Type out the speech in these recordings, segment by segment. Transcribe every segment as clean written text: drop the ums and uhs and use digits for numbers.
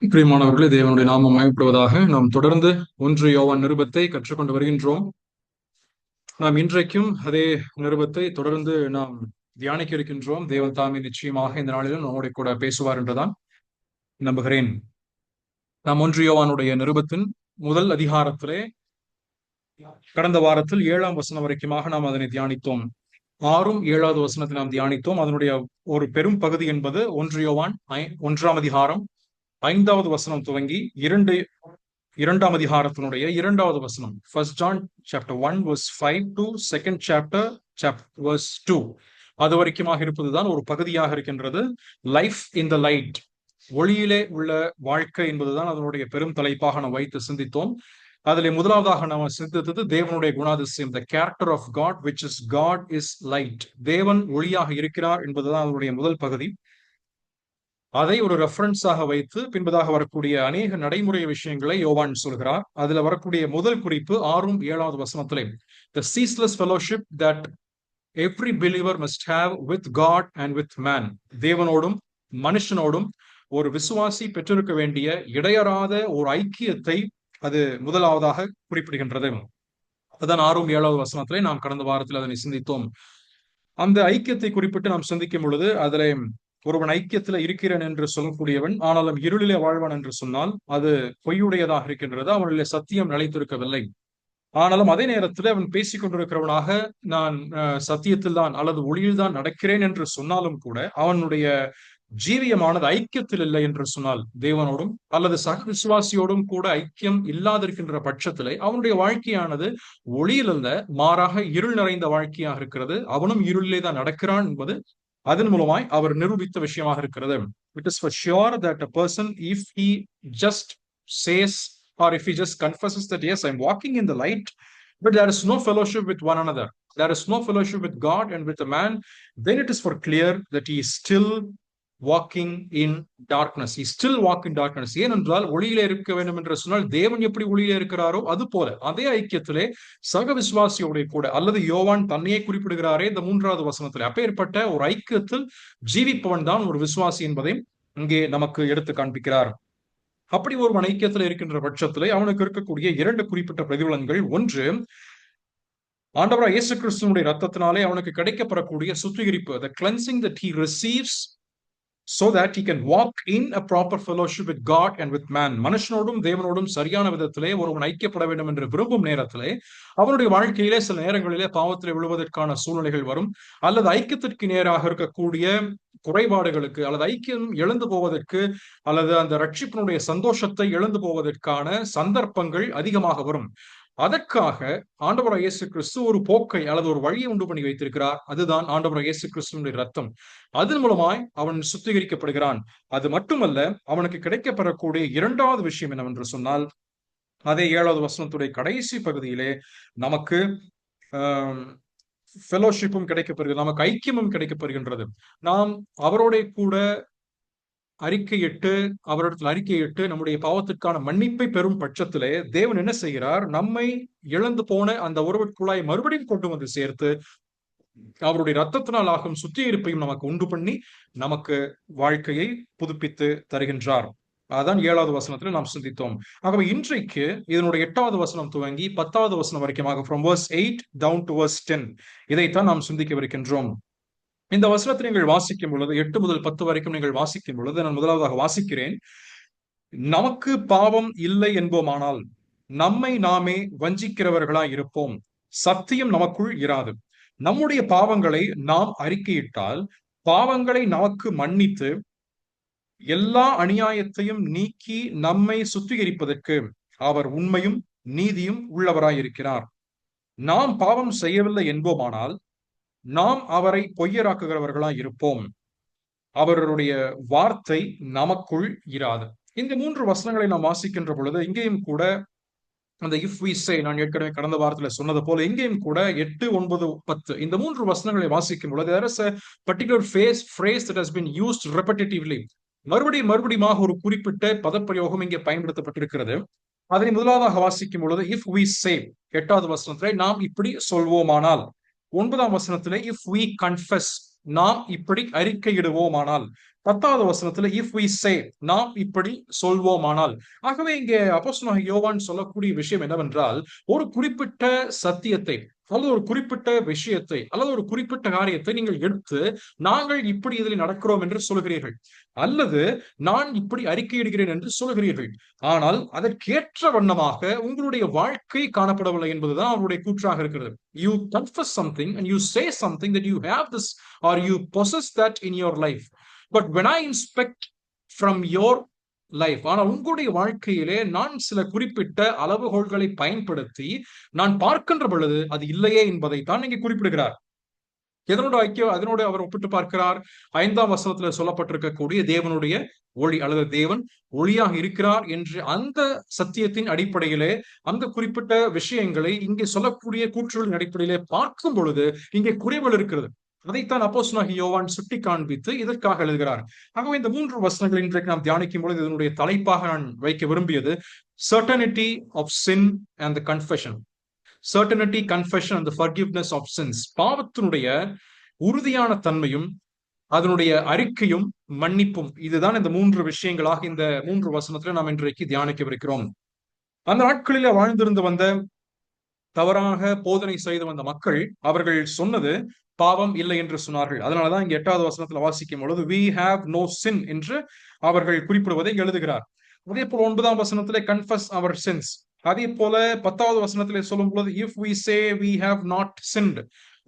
பிரியமானவர்களே, தேவனுடைய நாமம் மகிமைப்படுவதாக. நாம் தொடர்ந்து 1 யோவான் நிருபத்தை கற்றுக்கொண்டு வருகின்றோம். நாம் இன்றைக்கும் அதே நிருபத்தை தொடர்ந்து நாம் தியானிக்க இருக்கின்றோம். தேவன் தாமே நிச்சயமாக இந்த நாளிலும் நம்முடைய கூட பேசுவார் என்றுதான் நம்புகிறேன். நாம் 1 யோவானுடைய நிருபத்தின் முதல் அதிகாரத்திலே கடந்த வாரத்தில் 7ஆம் வசனம் வரைக்குமாக நாம் அதனை தியானித்தோம். 6, 7வது வசனத்தை நாம் தியானித்தோம். அதனுடைய ஒரு பெரும் பகுதி என்பது 1 யோவான் 1ஆம் அதிகாரம் 5வது வசனம் துவங்கி இரண்டாம் அதிகாரத்தினுடைய 2வது வசனம், First John chapter 1 verse 5 to second chapter verse 2, அது வரைக்குமாக இருப்பதுதான் ஒரு பகுதியாக இருக்கின்றது. லைஃப் இன் த லைட், ஒளியிலே உள்ள வாழ்க்கை என்பதுதான் அதனுடைய பெரும் தலைப்பாக நாம் வைத்து சிந்தித்தோம். அதிலே முதலாவதாக நாம் சிந்தித்தது தேவனுடைய குணாதிசயம், the character of God which is God is light. தேவன் ஒளியாக இருக்கிறார் என்பதுதான் அதனுடைய முதல் பகுதி. அதை ஒரு ரெஃபரன்ஸாக வைத்து பின்பதாக வரக்கூடிய அநேக நடைமுறை விஷயங்களை யோவான் சொல்கிறார். அதுல வரக்கூடிய முதல் குறிப்பு 6, 7வது வசனத்திலே, the ceaseless fellowship that every believer must have with God and with man. தேவனோடும் மனுஷனோடும் ஒரு விசுவாசி பெற்றிருக்க வேண்டிய இடையறாத ஒரு ஐக்கியத்தை அது முதலாவதாக குறிப்பிடுகின்றது. அதான் 6, 7வது வசனத்திலே நாம் கடந்த வாரத்தில் அதனை சிந்தித்தோம். அந்த ஐக்கியத்தை குறிப்பிட்டு நாம் சிந்திக்கும் பொழுது அதிலே ஒருவன் ஐக்கியத்துல இருக்கிறேன் என்று சொல்லக்கூடியவன் ஆனாலும் இருளிலே வாழ்வான் என்று சொன்னால் அது பொய்யுடையதாக இருக்கின்றது. அவனிலே சத்தியம் நிலைத்திருக்கவில்லை. ஆனாலும் அதே நேரத்தில் அவன் பேசிக் கொண்டிருக்கிறவனாக நான் சத்தியத்தில் தான் அல்லது ஒளியில் தான் நடக்கிறேன் என்று சொன்னாலும் கூட அவனுடைய ஜீவியமானது ஐக்கியத்தில் இல்லை என்று சொன்னால், தேவனோடும் அல்லது சக விசுவாசியோடும் கூட ஐக்கியம் இல்லாதிருக்கின்ற பட்சத்திலே அவனுடைய வாழ்க்கையானது ஒளியில் அல்ல, மாறாக இருள் நிறைந்த வாழ்க்கையாக இருக்கிறது. அவனும் இருளிலே தான் நடக்கிறான் என்பது அதன் மூலமாய் அவர் நிரூபித்த விஷயமாக இருக்கிறது. It is for sure that a person, if he just says or if he just confesses that yes, I'm walking in the light, but there is no fellowship with one another, there is no fellowship with God and with a man, then it is for clear that he is still walking in darkness. He still walk in darkness. ஏனென்றால் ஒளியிலே இருக்க வேண்டும் என்று சொன்னால் தேவன் எப்படி ஒளியிலே இருக்கிறாரோ அது போல அதே ஐக்கியத்திலே சக விசுவாசியோட கூட, அல்லது யோவான் தன்னையே குறிப்பிடுகிறாரே இந்த 3வது வசனத்திலே, அப்பேற்பட்ட ஒரு ஐக்கியத்தில் ஜீவிப்பவன் தான் ஒரு விசுவாசி என்பதை இங்கே நமக்கு எடுத்து காண்பிக்கிறார். அப்படி ஒரு ஐக்கியத்தில் இருக்கின்ற பட்சத்திலே அவனுக்கு இருக்கக்கூடிய 2 குறிப்பிட்ட பிரதிபலன்கள். ஒன்று, ஆண்டவராகிய இயேசு கிறிஸ்துவினுடைய ரத்தத்தினாலே அவனுக்கு கிடைக்கப்பெறக்கூடிய சுத்திகரிப்பு, the cleansing that he receives so that he can walk in a proper fellowship with God and with man. மனுஷனோடும் தேவனோடும் சரியான விதத்திலே ஒருவன் ஐக்கியப்பட வேண்டும் என்று விரும்பும் நேரத்திலே அவனுடைய வாழ்க்கையிலே சில நேரங்களிலே பாவத்திலே விழுவதற்கான சூழ்நிலைகள் வரும், அல்லது ஐக்கியத்திற்கு நேராக இருக்கக்கூடிய குறைபாடுகளுக்கு அல்லது ஐக்கியம் இழந்து போவதற்கு அல்லது அந்த ரட்சிப்பினுடைய சந்தோஷத்தை இழந்து போவதற்கான சந்தர்ப்பங்கள் அதிகமாக வரும். அதற்காக ஆண்டவராகிய இயேசு கிறிஸ்து ஒரு போக்கை அல்லது ஒரு வழியை உண்டு பண்ணி வைத்திருக்கிறார். அதுதான் ஆண்டவராகிய இயேசு கிறிஸ்துவினுடைய ரத்தம். அதன் மூலமாய் அவன் சுத்திகரிக்கப்படுகிறான். அது மட்டுமல்ல, அவனுக்கு கிடைக்கப்பெறக்கூடிய 2வது விஷயம் என்னவென்று சொன்னால், அதே 7வது வசனத்துடைய கடைசி பகுதியிலே நமக்கு ஃபெலோஷிப்பும் கிடைக்கப்பெறுகிறது, நமக்கு ஐக்கியமும் கிடைக்கப்பெறுகின்றது. நாம் அவரோட கூட அவரிடத்தில் அறிக்கையிட்டு நம்முடைய பாவத்திற்கான மன்னிப்பை பெறும் பட்சத்திலே தேவன் என்ன செய்கிறார், நம்மை இழந்து போன அந்த உறவுக்குள்ளாய் மறுபடியும் கொண்டு வந்து சேர்த்து அவருடைய ரத்தத்தினால் ஆகும் சுத்திகரிப்பையும் நமக்கு உண்டு பண்ணி நமக்கு வாழ்க்கையை புதுப்பித்து தருகின்றார். அதான் 7வது வசனத்தில் நாம் சிந்தித்தோம். ஆகவே இன்றைக்கு இதனுடைய 8வது வசனம் துவங்கி 10வது வசனம் வரைக்குமாக, from verse 8 down to verse 10, இதைத்தான் நாம் சிந்திக்கவிருக்கின்றோம். இந்த வசனத்தை நீங்கள் வாசிக்கும் பொழுது 8 முதல் 10 வரைக்கும் நீங்கள் வாசிக்கும் பொழுது நான் முதலாவதாக வாசிக்கிறேன். நமக்கு பாவம் இல்லை என்போமானால் நம்மை நாமே வஞ்சிக்கிறவர்களாய் இருப்போம், சத்தியம் நமக்குள் இராது. நம்முடைய பாவங்களை நாம் அறிக்கையிட்டால் பாவங்களை நமக்கு மன்னித்து எல்லா அநியாயத்தையும் நீக்கி நம்மை சுத்திகரிப்பதற்கு அவர் உண்மையும் நீதியும் உள்ளவராயிருக்கிறார். நாம் பாவம் செய்யவில்லை என்போமானால் நாம் அவரை பொய்யராக்குகிறவர்களாய் இருப்போம், அவருடைய வார்த்தை நமக்குள் இராது. இந்த 3 வசனங்களை நாம் வாசிக்கின்ற பொழுது இங்கேயும் கூட அந்த if we say, நான் ஏற்கனவே கடந்த வாரத்தில் சொன்னது போல இங்கேயும் கூட 8, 9, 10 இந்த 3 வசனங்களை வாசிக்கும் பொழுது there is a particular phrase that has been used repetitively. மறுபடியும் ஒரு குறிப்பிட்ட பதப்பிரயோகம் இங்கே பயன்படுத்தப்பட்டிருக்கிறது. அதனை முதலாவதாக வாசிக்கும் பொழுது if we say, 8வது வசனத்திலே நாம் இப்படி சொல்வோமானால், 9ஆம் வசனத்திலே if we confess, நாம் இப்படி அறிக்கையிடுவோமானால். 10வது வசனத்துல இஃப் வி சே, நாம் இப்படி சொல்வோமானால். ஆகவே இங்கே அப்போஸ்தலனாகிய யோவான் சொல்லக்கூடிய விஷயம் என்னவென்றால், ஒரு குறிப்பிட்ட சத்தியத்தை அல்லது ஒரு குறிப்பிட்ட விஷயத்தை அல்லது ஒரு குறிப்பிட்ட காரியத்தை நீங்கள் எடுத்து நாங்கள் இப்படி இதில் நடக்கிறோம் என்று சொல்கிறீர்கள், அல்லது நான் இப்படி அறிக்கையிடுகிறேன் என்று சொல்கிறீர்கள். ஆனால் அதற்கேற்ற வண்ணமாக உங்களுடைய வாழ்க்கை காணப்படவில்லை என்பதுதான் அவருடைய கூற்றாக இருக்கிறது. You confess something and you say something that you have this or you possess that in your life. But when I inspect from your life, ஆனால் உங்களுடைய வாழ்க்கையிலே நான் சில குறிப்பிட்ட அளவுகோல்களை பயன்படுத்தி நான் பார்க்கின்ற பொழுது அது இல்லையே என்பதைத்தான் இங்கே குறிப்பிடுகிறார். எதனோட ஐக்கியம் அதனோடு அவர் ஒப்பிட்டு பார்க்கிறார்? 5ஆம் வசனத்துல சொல்லப்பட்டிருக்கக்கூடிய தேவனுடைய ஒளி அல்லது தேவன் ஒளியாக இருக்கிறார் என்று அந்த சத்தியத்தின் அடிப்படையிலே அந்த குறிப்பிட்ட விஷயங்களை இங்கே சொல்லக்கூடிய கூற்றுகளின் அடிப்படையிலே பார்க்கும் பொழுது இங்கே குறைவுகள் இருக்கிறது. அதைத்தான் அப்போஸ்தலனாகிய யோவான் சுட்டி காண்பித்து இதற்காக எழுதுகிறார். ஆகவே இந்த 3 வசனங்கள் இன்றைக்கு நாம் தியானிக்கும் பொழுது இதனுடைய தலைப்பாக நான் வைக்க விரும்பியது certainty of sin and the confession. certainty, confession and the forgiveness of sins. பாவத்தினுடைய உறுதியான தன்மையும் அதனுடைய அறிக்கையும் மன்னிப்பும், இதுதான் இந்த 3 விஷயங்களாக இந்த 3 வசனத்துல நாம் இன்றைக்கு தியானிக்கவிருக்கிறோம். அந்த நாட்களில வாழ்ந்திருந்து வந்த தவறாக போதனை செய்து வந்த மக்கள், அவர்கள் சொன்னது பாவம் இல்லை என்று சொன்னார்கள். அதனாலதான் இங்க 8வது வசனத்துல வாசிக்கும் பொழுது we have no sin என்று அவர்கள் குறிப்பிடுவதை எழுதுகிறார். அதே போல 9ஆம் வசனத்திலே confess our sins. அதே போல 10வது வசனத்திலே சொல்லும் பொழுது if we say we have not sinned,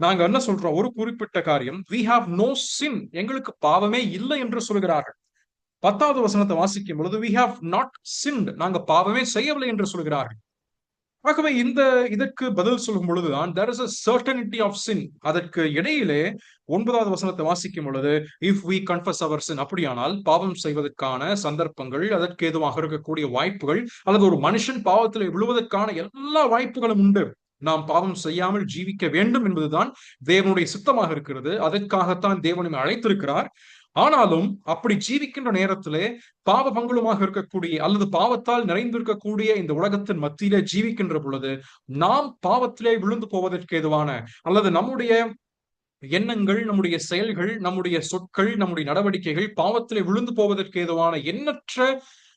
நாங்க என்ன சொல்றோம்? ஒரு குறிப்பிட்ட காரியம் we have no sin, எங்களுக்கு பாவமே இல்லை என்று சொல்கிறார்கள். 10வது வசனத்தை வாசிக்கும் பொழுது we have not sinned, நாங்க பாவமே செய்யவில்லை என்று சொல்கிறார்கள். ஆகவே இதற்கு பதில் சொல்லும் பொழுதுதான் there is a certainty of sin. அதற்கு இடையிலே 9வது வசனத்தை வாசிக்கும் பொழுது if we confess our sin, அப்படியானால் பாவம் செய்வதற்கான சந்தர்ப்பங்கள், அதற்கு ஏதுவாக இருக்கக்கூடிய வாய்ப்புகள், அல்லது ஒரு மனுஷன் பாவத்திலே விழுவதற்கான எல்லா வாய்ப்புகளும் உண்டு. நாம் பாவம் செய்யாமல் ஜீவிக்க வேண்டும் என்பதுதான் தேவனுடைய சித்தமாக இருக்கிறது. அதற்காகத்தான் தேவனை அழைத்திருக்கிறார். ஆனாலும் அப்படி ஜீவிக்கின்ற நேரத்திலே பாவ பங்குலமாக இருக்கக்கூடிய அல்லது பாவத்தால் நிறைந்திருக்கக்கூடிய இந்த உலகத்தின் மத்தியிலே ஜீவிக்கின்ற பொழுது நாம் பாவத்திலே விழுந்து போவதற்கு ஏதுவான அல்லது நம்முடைய எண்ணங்கள், நம்முடைய செயல்கள், நம்முடைய சொற்கள், நம்முடைய நடவடிக்கைகள் பாவத்திலே விழுந்து போவதற்கு ஏதுவான எண்ணற்ற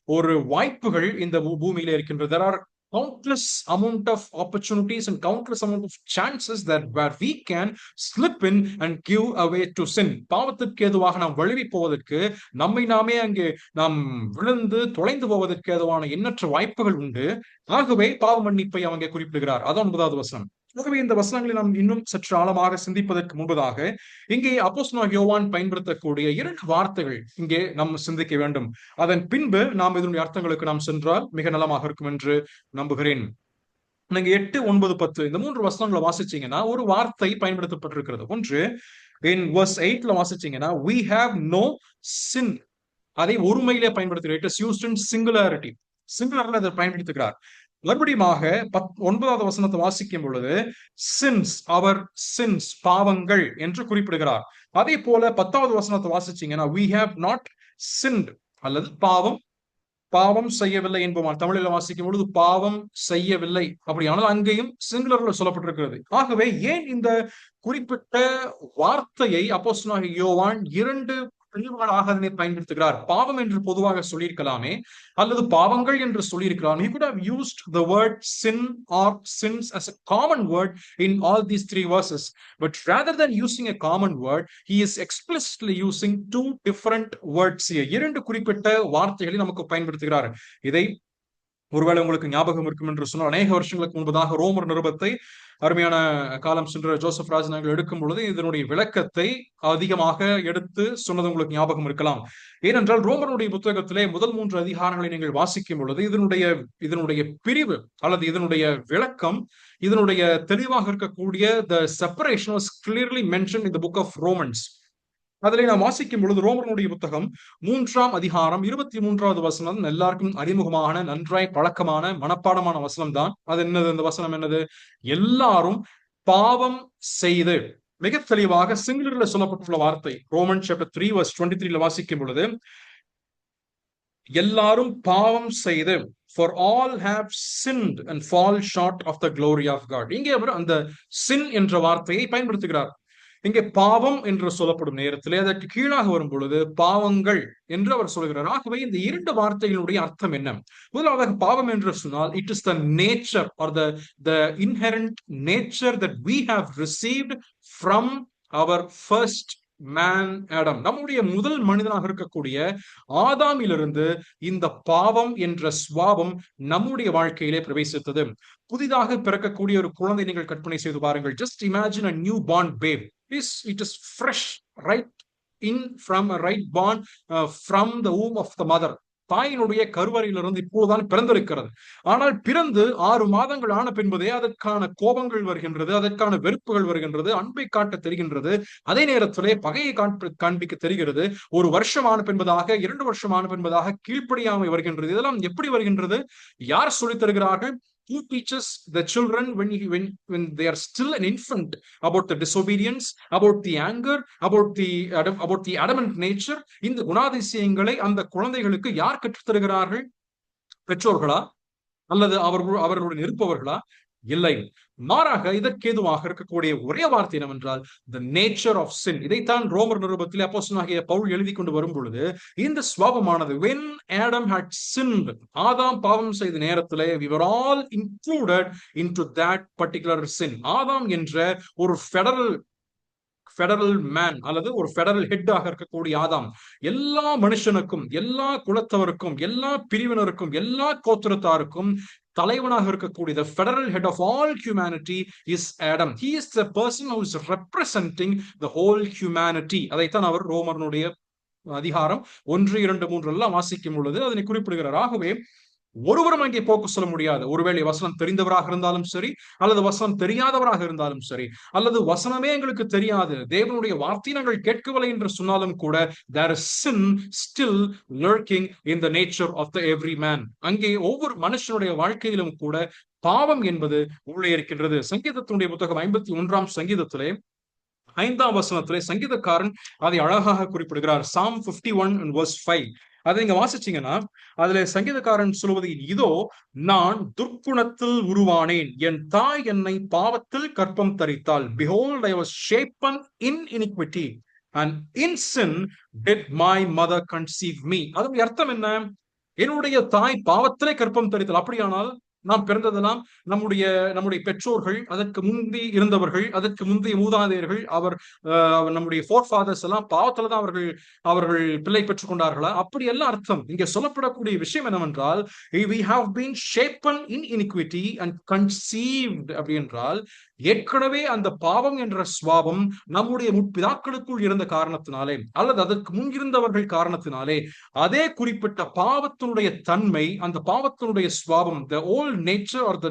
ஒரு வாய்ப்புகள் இந்த பூமியில இருக்கின்றது. There are countless amount of opportunities and countless amount of chances that where we can slip in and give away to sin. பாவத்திற்கு ஏதுவாக நாம் வழுவி போவதற்கு, நம்மை நாமே அங்கே நாம் விழுந்து தொலைந்து போவதற்கு ஏதுவான எண்ணற்ற வாய்ப்புகள் உண்டு. ஆகவே பாவ மன்னிப்பை அவங்க குறிப்பிடுகிறார். அதான் 9வது வசனம். ஆகவே இந்த வசனங்களை நாம் இன்னும் சற்று ஆழமாக சிந்திப்பதற்கு முன்பதாக இங்கே அப்போஸ்தலனாகிய யோவான் பயன்படுத்தக்கூடிய 2 வார்த்தைகள் இங்கே நாம் சிந்திக்க வேண்டும். அதன் பின்பு நாம் இதனுடைய அர்த்தங்களுக்கு நாம் சென்றால் மிக நலமாக இருக்கும் என்று நம்புகிறேன். நீங்க 8, 9, 10 இந்த 3 வசனங்களை வாசிச்சீங்கன்னா ஒரு வார்த்தை பயன்படுத்தப்பட்டிருக்கிறது. ஒன்று in verse 8ல வாசிச்சீங்கன்னா we have no sin, அதை ஒருமையிலே பயன்படுத்துகிறார். It is used in singularity. சிங்குலர்ல அதை பயன்படுத்துகிறார். மறுபடியுமாக 9வது வசனத்தை வாசிக்கும் பொழுது sins, our sins, பாவங்கள் என்று குறிப்பிடுகிறார். அதே போல 10வது வசனத்தை வாசிச்சீங்கன்னா we have not sinned, அல்லது பாவம் செய்யவில்லை என்போம். தமிழில் வாசிக்கும் பொழுது பாவம் செய்யவில்லை, அப்படியானால் அங்கேயும் சிங்குலர்ல சொல்லப்பட்டிருக்கிறது. ஆகவே ஏன் இந்த குறிப்பிட்ட வார்த்தையை அப்போஸ்தலனாகிய யோவான் 2 பிரிவுகளாக அதனை பயன்படுத்துகிறார்? பாவம் என்று பொதுவாக சொல்லியிருக்கலாமே, அல்லது பாவங்கள் என்று சொல்லியிருக்கலாம். He could have used the word sin or sins as a common word in all these 3 verses. But rather than using a common word, he is explicitly using 2 different words here. 2 குறிப்பிட்ட வார்த்தைகளை நமக்கு பயன்படுத்துகிறார். இதை ஒருவேளை உங்களுக்கு ஞாபகம் இருக்கும் என்று சொன்னால், அநேக வருஷங்களுக்கு முன்பதாக ரோமர் நிருபத்தை அருமையான காலம் சென்ற ஜோசப் ராஜ் நாங்கள் எடுக்கும் பொழுது இதனுடைய விளக்கத்தை அதிகமாக எடுத்து சொன்னது உங்களுக்கு ஞாபகம் இருக்கலாம். ஏனென்றால் ரோமருடைய புத்தகத்திலே முதல் 3 அதிகாரங்களை நீங்கள் வாசிக்கும் பொழுது இதனுடைய பிரிவு அல்லது இதனுடைய விளக்கம், இதனுடைய தெளிவாக இருக்கக்கூடிய the separation was clearly mentioned in the book of Romans. அதில் நாம் வாசிக்கும் பொழுது ரோமருடைய புத்தகம் 3ஆம் அதிகாரம் 23வது வசனம் எல்லாருக்கும் அறிமுகமான, நன்றாய் பழக்கமான, மனப்பாடமான வசனம் தான். அது என்னது? அந்த வசனம் என்னது? எல்லாரும் பாவம் செய்து, மிக தெளிவாக சிங்குலர்ல சொல்லப்பட்டுள்ள வார்த்தை. ரோமன் சாப்டர் 3 verse 23ல வாசிக்கும் பொழுது எல்லாரும் பாவம் செய்து, for all have sinned and fall short of the glory of God. இங்கே அவர் அந்த sin என்ற வார்த்தையை பயன்படுத்துகிறார். இங்கே பாவம் என்று சொல்லப்படும் நேரத்திலே அதற்கு கீழாக வரும் பொழுது பாவங்கள் என்று அவர் சொல்கிறார். ஆகவே இந்த இரண்டு வார்த்தைகளுடைய அர்த்தம் என்ன? முதலாவதாக பாவம் என்று சொன்னால் it is the nature R the inherent nature that we have received from our first man Adam. நம்முடைய முதல் மனிதனாக இருக்கக்கூடிய ஆதாமிலிருந்து இந்த பாவம் என்ற சுவாபம் நம்முடைய வாழ்க்கையிலே பிரவேசித்தது. புதிதாக பிறக்கக்கூடிய ஒரு குழந்தை நீங்கள் கற்பனை செய்து பாருங்கள். Just imagine a new born babe. It is fresh right in from a right born from the womb of the mother. தாயினுடைய கருவறையிலிருந்து இப்போதுதான் பிறந்திருக்கிறது. ஆனால் பிறந்து 6 மாதங்கள் ஆன பின்பதே அதற்கான கோபங்கள் வருகின்றது, அதற்கான வெறுப்புகள் வருகின்றது, அன்பை காட்ட தெரிகின்றது, அதே நேரத்திலே பகையை காண்பிக்க தெரிகிறது. 1 வருஷம் ஆன பின்பதாக 2 வருஷம் ஆன பின்பதாக கீழ்ப்படியாமை வருகின்றது. இதெல்லாம் எப்படி வருகின்றது? யார் சொல்லித் தருகிறார்கள்? Who teaches the children when they are still an infant about the disobedience, about the anger, about the adamant nature? இந்த குணாதிசயங்களை அந்த குழந்தைகளுக்கு யார் கற்றுத் தருகிறார்கள்? பெற்றோர்களா அல்லது அவர்களுடன் இருப்பவர்களா? இல்லை. மாறாக இதற்கு ஏதுவாக இருக்கக்கூடிய ஒரே வார்த்தை என்னவென்றால் the nature of sin. இதைத்தான் ரோமர் நிருபத்திலே அப்போஸ்தலனாகிய பவுல் எழுதி கொண்டு வரும் பொழுது இந்த சுவாபமானது when Adam had sinned, ஆதாம் பாவம் செய்த நேரத்திலே we were all included into that particular sin. ஆதாம் என்ற ஒரு ஃபெடரல் மேன் அல்லது ஒரு ஃபெடரல் ஹெட்டாக இருக்கக்கூடிய ஆதாம் எல்லா மனுஷனுக்கும், எல்லா குலத்தவருக்கும், எல்லா பிரிவினருக்கும், எல்லா கோத்திரத்தாருக்கும் தலைவனாக இருக்கக்கூடிய the federal head of all humanity is Adam. He is the person who is representing the whole humanity. அதைத்தான் அவர் ரோமனுடைய அதிகாரம் 1, 2, 3 எல்லாம் வாசிக்கும் பொழுது அதனை குறிப்பிடுகிறார். ஆகவே ஒருவரும் அங்கே போக்கு சொல்ல முடியாது. ஒருவேளை வசனம் தெரிந்தவராக இருந்தாலும் சரி, அல்லது வசனம் தெரியாதவராக இருந்தாலும் சரி, அல்லது வசனமே எங்களுக்கு தெரியாது, தேவனுடைய வார்த்தை நாங்கள் கேட்கவில்லை என்று சொன்னாலும் கூட there is sin still lurking in the nature of the every man. அங்கே ஒவ்வொரு மனுஷனுடைய வாழ்க்கையிலும் கூட பாவம் என்பது உள்ளே இருக்கின்றது. சங்கீதத்தினுடைய புத்தகம் 51ஆம் சங்கீதத்திலே 5ஆம் வசனத்திலே சங்கீதக்காரன் அதை அழகாக குறிப்பிடுகிறார். Psalm 51:5. அதை நீங்க வாசிச்சீங்கன்னா அதுல சங்கீதக்காரன் சொல்வது, இதோ நான் துர்க்குணத்தில் உருவானேன், என் தாய் என்னை பாவத்தில் கற்பம் தரித்தாள். Behold, I was shapen in iniquity and in sin did my mother conceive me. அதனுடைய அர்த்தம் என்ன? என்னுடைய தாய் பாவத்திலே கற்பம் தரித்தாள். அப்படியானால் நாம் பிறந்ததெல்லாம் நம்முடைய பெற்றோர்கள், அதற்கு முந்தி இருந்தவர்கள், அதற்கு முந்தைய மூதாதையர்கள், நம்முடைய ஃபோர் ஃபாதர்ஸ் எல்லாம் பாவத்துல தான் அவர்கள் பிள்ளை பெற்றுக் கொண்டார்களா? அப்படி எல்லாம் அர்த்தம். இங்கே சொல்லப்படக்கூடிய விஷயம் என்னவென்றால் we have been shapen in iniquity and conceived. அப்படி என்றால் ஏற்கனவே அந்த பாவம் என்ற சுவாபம் நம்முடைய முற்பிதாக்களுக்குள் இருந்த காரணத்தினாலே அல்லது அதற்கு முன்கிருந்தவர்கள் காரணத்தினாலே அதே குறிப்பிட்ட பாவத்தினுடைய தன்மை, அந்த பாவத்தினுடைய சுவாபம், the old nature or the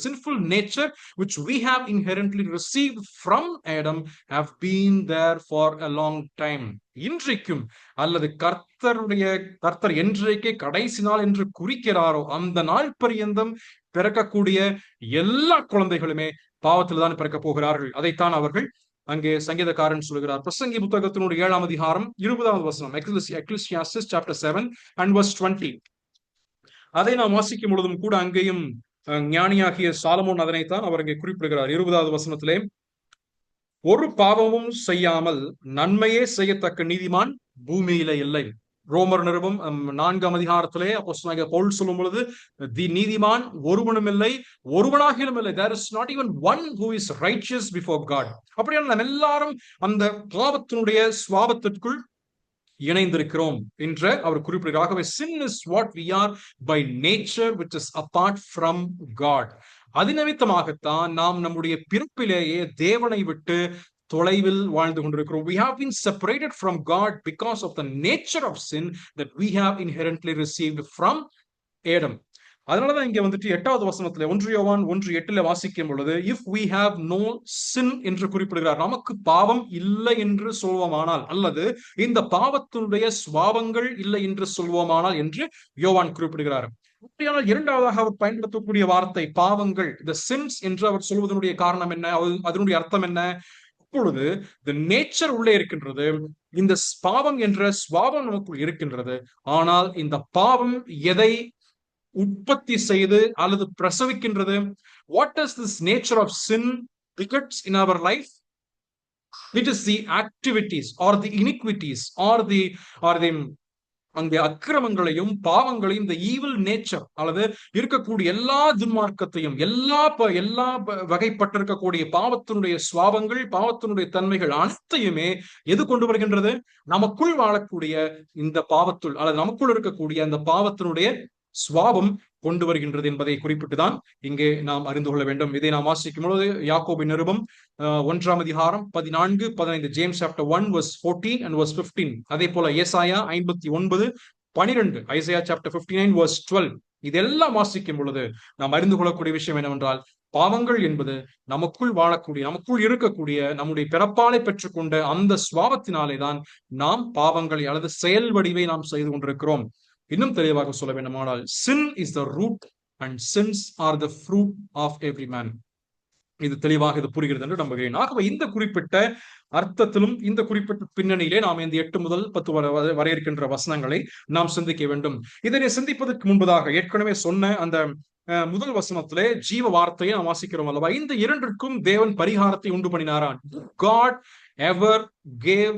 sinful nature which we have inherently received from Adam have been there for a long time. இன்றைக்கும் அல்லது கர்த்தர் என்றைக்கே கடைசி நாள் என்று குறிக்கிறாரோ அந்த நாள் பரியந்தம் பிறக்கக்கூடிய எல்லா குழந்தைகளுமே பாவத்தில் தான் பிறக்க போகிறார்கள். அதைத்தான் அவர்கள் அங்கே சங்கீதக்காரன் சொல்கிறார். பிரசங்கி புத்தகத்தினுடைய 7ஆம் அதிகாரம் 20வது வசனம், Ecclesiastes chapter 7 and verse 20. அதை நாம் வாசிக்கும் பொழுதும் கூட அங்கேயும் ஞானியாகிய சாலமோன் அதனைத்தான் அவர் இங்கே குறிப்பிடுகிறார். 20வது வசனத்திலே, ஒரு பாவமும் செய்யாமல் நன்மையே செய்யத்தக்க நீதிமான் பூமியில இல்லை. ரோமர் நிருபம் 4ஆம் அதிகாரத்திலே அப்போஸ்தலனாகிய பவுல் சொல்லும் பொழுது நீதிமான் ஒருவனும் இல்லை, ஒருவனாகிலும் இல்லை. There is not even one who is righteous before God. அப்படியான நம்ம எல்லாரும் அந்த பாவத்தினுடைய சுவாபத்திற்குள் இணைந்திருக்கிறோம் என்று அவர் குறிப்பிடுகிறார். ஆகவே sin is what we are by nature, which is apart from God. அதிநிமித்தமாகத்தான் நாம் நம்முடைய பிறப்பிலேயே தேவனை விட்டு தொலைவில் வாழ்ந்து கொண்டிருக்கிறோம். We have been separated from God because of the nature of sin that we have inherently received from Adam. அதனாலதான் இங்க வந்துட்டு 8வது வசனத்துல 1 யோவான் 1:8 வாசிக்கும் பொழுது if we have no sin என்று குறிப்பிடுகிறார். நமக்கு பாவம் இல்லை என்று சொல்வோமானால் அல்லது இந்த பாவத்தினுடைய சுவாபங்கள் இல்லை என்று சொல்வோமானால் என்று யோவான் குறிப்பிடுகிறார். அப்படியானால் இரண்டாவதாக அவர் பயன்படுத்தக்கூடிய வார்த்தை பாவங்கள், the sins என்று அவர் சொல்வதனுடைய காரணம் என்ன? அதனுடைய அர்த்தம் என்ன? இப்பொழுது the nature உள்ளே இருக்கின்றது, இந்த பாவம் என்ற சுவாபம் நமக்குள் இருக்கின்றது. ஆனால் இந்த பாவம் எதை உற்பத்தி செய்து அல்லது பிரசவிக்கின்றது? What does this nature of sin begets in our life? It is the activities or the iniquities or the அங்கே அக்கிரமங்களையும் பாவங்களையும் இந்த ஈவில் நேச்சர் அல்லது இருக்கக்கூடிய எல்லா துன்மார்க்கத்தையும் எல்லா வகைப்பட்டிருக்கக்கூடிய பாவத்தினுடைய சுவாபங்கள் பாவத்தினுடைய தன்மைகள் அனைத்தையுமே எது கொண்டு வருகின்றது? நமக்குள் வாழக்கூடிய இந்த பாவத்துள் அல்லது நமக்குள் இருக்கக்கூடிய அந்த பாவத்தினுடைய சுவாபம் கொண்டு வருகின்றது என்பதை குறிப்பிட்டுதான் இங்கே நாம் அறிந்து கொள்ள வேண்டும். இதை நாம் வாசிக்கும் பொழுது யாக்கோபின் நிருபம் 1ஆம் அதிகாரம் 14-15, James chapter 1 verse 14 and verse 15. அதே போல ஏசாயா 59:12, ஐசாயா சாப்டர் 59 verse 12. இதெல்லாம் வாசிக்கும் பொழுது நாம் அறிந்து கொள்ளக்கூடிய விஷயம் என்னவென்றால், பாவங்கள் என்பது நமக்குள் வாழக்கூடிய நமக்குள் இருக்கக்கூடிய நம்முடைய பிறப்பாலை பெற்றுக்கொண்ட அந்த சுவாபத்தினாலே தான் நாம் பாவங்களை அல்லது செயல் வடிவை நாம் செய்து கொண்டிருக்கிறோம். இன்னும் தெளிவாக சொல்ல வேண்டுமானால், sin is the root and sins are the fruit of every man. இது தெளிவாக இது புரிகிறது என்று நம்புகிறேன். ஆகவே இந்த குறிப்பிட்ட அர்த்தத்திலும் இந்த குறிப்பிட்ட பின்னணியிலே நாம் இந்த 8 முதல் 10 வரை இருக்கின்ற வசனங்களை நாம் சிந்திக்க வேண்டும். இதனை சிந்திப்பதற்கு முன்பதாக ஏற்கனவே சொன்ன அந்த முதல் வசனத்திலே ஜீவ வார்த்தையை நாம் வாசிக்கிறோம் அல்லவா? இந்த இரண்டிற்கும் தேவன் பரிகாரத்தை உண்டு பண்ணினாரான். God ever gave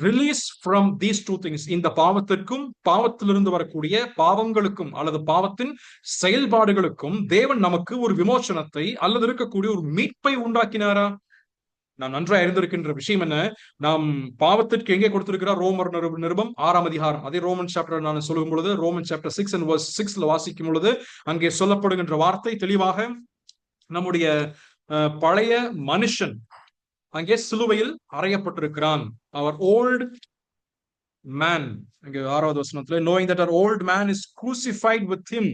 release from these two things. இந்த பாவத்திற்கும் பாவத்திலிருந்து வரக்கூடிய பாவங்களுக்கும் அல்லது பாவத்தின் செயல்பாடுகளுக்கும் தேவன் நமக்கு ஒரு விமோசனத்தை அல்லது இருக்கக்கூடிய ஒரு மீட்பை உண்டாக்கினாரா? நாம் நன்றாக அறிந்திருக்கின்ற விஷயம் என்ன? நாம் பாவத்திற்கு எங்கே கொடுத்திருக்கிறார்? ரோமர் நிருபம் 6ஆம் அதிகாரம். அதே ரோமன் சாப்டர் நான் சொல்லும் பொழுது ரோமன் சாப்டர் 6 and verse 6 வாசிக்கும் பொழுது அங்கே சொல்லப்படுகின்ற வார்த்தை தெளிவாக நம்முடைய பழைய மனுஷன் அங்கே சிலுவையில் அறையப்பட்டிருக்கிறான். அவர் ஓல்ட் மேன், அங்கே 6வது வசனத்துல, knowing that our old man is crucified with him,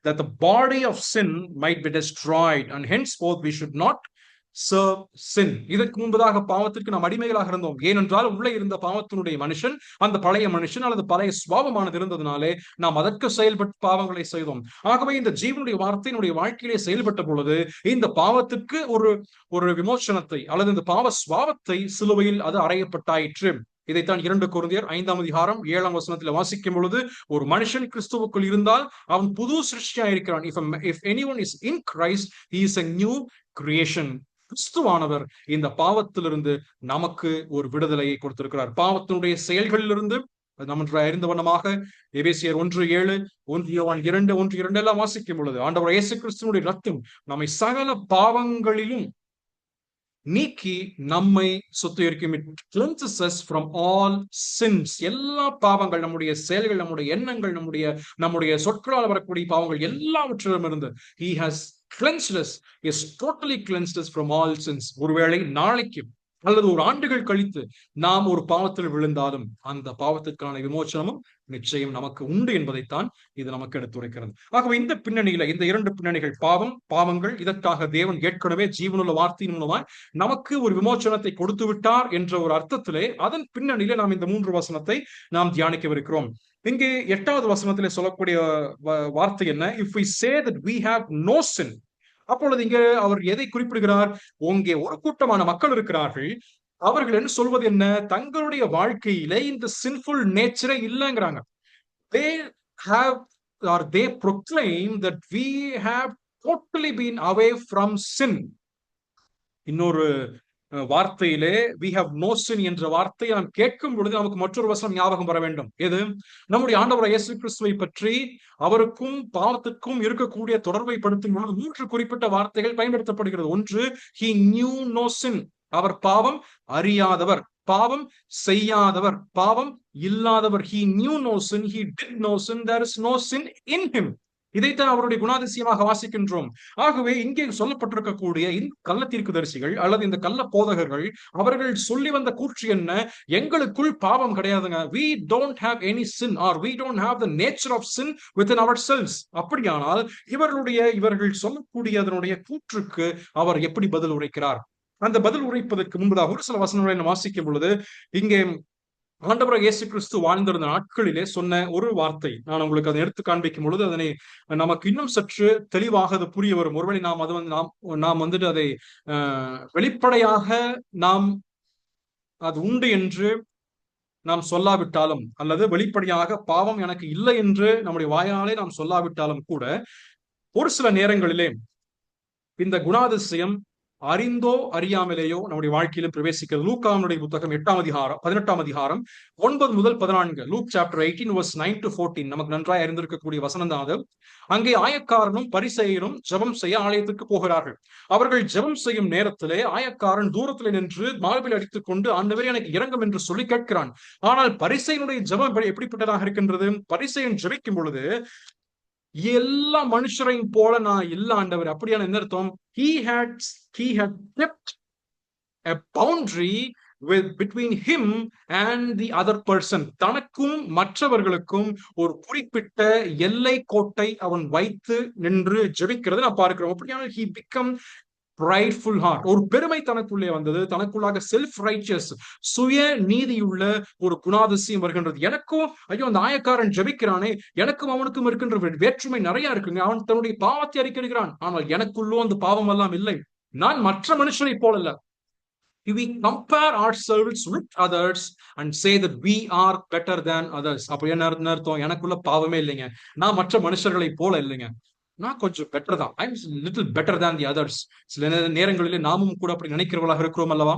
that the body of sin might be destroyed, and henceforth we should not serve sin. இதற்கு முன்பதாக பாவத்திற்கு நாம் அடிமைகளாக இருந்தோம். ஏனென்றால் உள்ளே இருந்த பாவத்தினுடைய மனுஷன், அந்த பழைய மனுஷன் அல்லது பழைய சுபாவமானது இருந்ததுனாலே நாம் அதற்கு செயல்பட்டு பாவங்களை செய்தோம். ஆகவே இந்த ஜீவனுடைய வார்த்தையினுடைய வாழ்க்கையிலே செயல்பட்ட பொழுது இந்த பாவத்திற்கு ஒரு விமோசனத்தை அல்லது இந்த பாவ சுபாவத்தை சிலுவையில் அது அறையப்பட்டாயிற்று. இதைத்தான் 2 கொரிந்தியர் 5ஆம் அதிகாரம் 7ஆம் வசனத்தில் வாசிக்கும் பொழுது, ஒரு மனுஷன் கிறிஸ்துவுக்குள் இருந்தால் அவன் புது சிருஷ்டியா இருக்கிறான். If anyone is in Christ, he is a new creation. கிறிஸ்துவானவர் இந்த பாவத்திலிருந்து நமக்கு ஒரு விடுதலையை கொடுத்திருக்கிறார். பாவத்தினுடைய செயல்களிலிருந்து நம்ம அறிந்த வண்ணமாக எபேசியர் 1:7, 1 யோவான் 2:1-2 எல்லாம் வாசிக்கும் பொழுது ஆண்டவர் இயேசு கிறிஸ்துவினுடைய ரத்தம் நம்மை சகல பாவங்களிலும் நீக்கி நம்மை சுத்திகரிக்கும். It cleanses us from all sins. எல்லா பாவங்கள், நம்முடைய செயல்கள், நம்முடைய எண்ணங்கள், நம்முடைய சொற்களால் வரக்கூடிய பாவங்கள் எல்லாவற்றிலும் இருந்து he has cleansed us, he has totally cleansed us from all sins. ஒருவேளை நாளைக்கு அல்லது ஒரு ஆண்டுகள் கழித்து நாம் ஒரு பாவத்தில் விழுந்தாலும் அந்த பாவத்திற்கான விமோசனமும் நிச்சயம் நமக்கு உண்டு என்பதைத்தான் இது நமக்கு எடுத்துரைக்கிறது. ஆகவே இந்த பின்னணியில இந்த 2 பின்னணிகள், பாவங்கள், இதற்காக தேவன் ஏற்கனவே ஜீவனுள்ள வார்த்தையின் மூலமாய் நமக்கு ஒரு விமோசனத்தை கொடுத்து விட்டார் என்ற ஒரு அர்த்தத்திலே அதன் பின்னணியில நாம் இந்த 3 வசனத்தை நாம் தியானிக்கவிருக்கிறோம். இங்கே 8வது வசனத்திலே சொல்லக்கூடிய வார்த்தை என்ன? If we say that we have no sin. அப்பொழுது இங்க அவர் எதை குறிப்பிடுகிறார்? இங்கே ஒரு கூட்டமான மக்கள் இருக்கிறார்கள். அவர்கள் என்ன சொல்வது என்ன? தங்களுடைய வாழ்க்கையில இந்த sinful நேச்சரே இல்லைங்கிறாங்க. They have or they proclaim that we have totally been away from sin. இன்னொரு வார்த்தையிலே we have no sin என்ற வார்த்தையை நாம் கேட்கும் பொழுது நமக்கு மற்றொரு வசனம் ஞாபகம் வர வேண்டும். எது? நம்முடைய ஆண்டவர் இயேசு கிறிஸ்துவை பற்றி அவருக்கும் பாவத்திற்கும் இருக்கக்கூடிய தொடர்பை படுத்தும் பொழுது 3 குறிப்பிட்ட வார்த்தைகள் பயன்படுத்தப்படுகிறது. ஒன்று, he knew no sin. அவர் பாவம் அறியாதவர், பாவம் செய்யாதவர், பாவம் இல்லாதவர். He knew no sin, he did no sin, there is no sin in him. இதைத்தான் அவருடைய குணாதிசயமாக வாசிக்கின்றோம். ஆகவே இங்கே சொல்லப்பட்டிருக்கக்கூடிய இந்த கள்ள தீர்க்கதரிசிகள் அல்லது இந்த கள்ள போதகர்கள் அவர்கள் சொல்லி வந்த கூற்று என்ன? எங்களுக்குள் பாவம் கிடையாதுங்க. We don't have any sin or we don't have the nature of sin within ourselves. அப்படியானால் இவர்கள் சொல்லக்கூடிய அதனுடைய கூற்றுக்கு அவர் எப்படி பதில் உரைக்கிறார்? அந்த பதில் உரைப்பதற்கு முன்பதாக ஒரு சில வசனங்களை வாசிக்கும் பொழுது இங்கே ஆண்டவர் இயேசு கிறிஸ்து வாழ்ந்திருந்த நாட்களிலே சொன்ன ஒரு வார்த்தை நான் உங்களுக்கு அதை எடுத்து காண்பிக்கும் பொழுது அதனை நமக்கு இன்னும் சற்று தெளிவாக அது புரிய வரும். ஒருவேளை நாம் வந்துட்டு அதை வெளிப்படையாக நாம் அது உண்டு என்று நாம் சொல்லாவிட்டாலும் அல்லது வெளிப்படையாக பாவம் எனக்கு இல்லை என்று நம்முடைய வாயாலே நாம் சொல்லாவிட்டாலும் கூட ஒரு சில நேரங்களிலே இந்த குணாதிசயம் அறிந்தோ அறியாமலேயோ நம்முடைய வாழ்க்கையிலும் பிரவேசிக்கிறது. லூக்காவுடைய புத்தகம் 18ஆம் அதிகாரம் 9 முதல் 14. லூக் சாப்டர் 18 verse 9 to 14 நமக்கு நன்றாய் அறிந்திருக்கக்கூடிய வசனம் தான் அது. அங்கே ஆயக்காரனும் பரிசேயரும் ஜெபம் செய்ய ஆலயத்துக்கு போகிறார்கள். அவர்கள் ஜெபம் செய்யும் நேரத்திலே ஆயக்காரன் தூரத்திலே நின்று மார்பில் அடித்துக் கொண்டு, ஆண்டவரே எனக்கு இரங்கும் என்று சொல்லி கேட்கிறான். ஆனால் பரிசேயனுடைய ஜெபம் எப்படிப்பட்டதாக இருக்கின்றது? பரிசேயன் ஜெபிக்கும் பொழுது, எல்லா மனுஷரையும் போல நான் இல்ல ஆண்டவர். அப்படியான என்ன அர்த்தம்? he had kept a boundary between him and the other person. தனக்கும் மற்றவர்களுக்கும் ஒரு குறிப்பிட்ட எல்லை கோட்டை அவன் வைத்து நின்று ஜெபிக்கிறது நான் பார்க்கிறோம். அப்படியான he become prideful heart. ஒரு பெருமை தனக்குள்ளே வந்தது. தனக்குள்ளாக செல்ஃப் ரைச்சியஸ், சுய நீதியுள்ள ஒரு குணாதிசயம் வருகின்றது. எனக்கும் ஐயோ அந்த ஆயக்காரன் ஜெபிக்கிறானே, எனக்கும் அவனுக்கும் இருக்கின்ற வேற்றுமை நிறைய இருக்குங்க. அவன் தன்னுடைய பாவத்தை அறிக்கையிடுகிறான், ஆனால் எனக்குள்ளோ அந்த பாவம் எல்லாம் இல்லை. நான் மற்ற மனுஷனை போல அல்ல. We compare ourselves with others and say that we are better than others. அப்ப என்ன அர்த்தம்? எனக்குள்ள பாவமே இல்லைங்க, நான் மற்ற மனுஷர்களை போல இல்லைங்க, நான் கொஞ்சம் பெட்டர் தான், I am little better than the others. சில நேரங்களிலே நாமும் கூட அப்படி நினைக்கிறவர்களாக இருக்கிறோம் அல்லவா?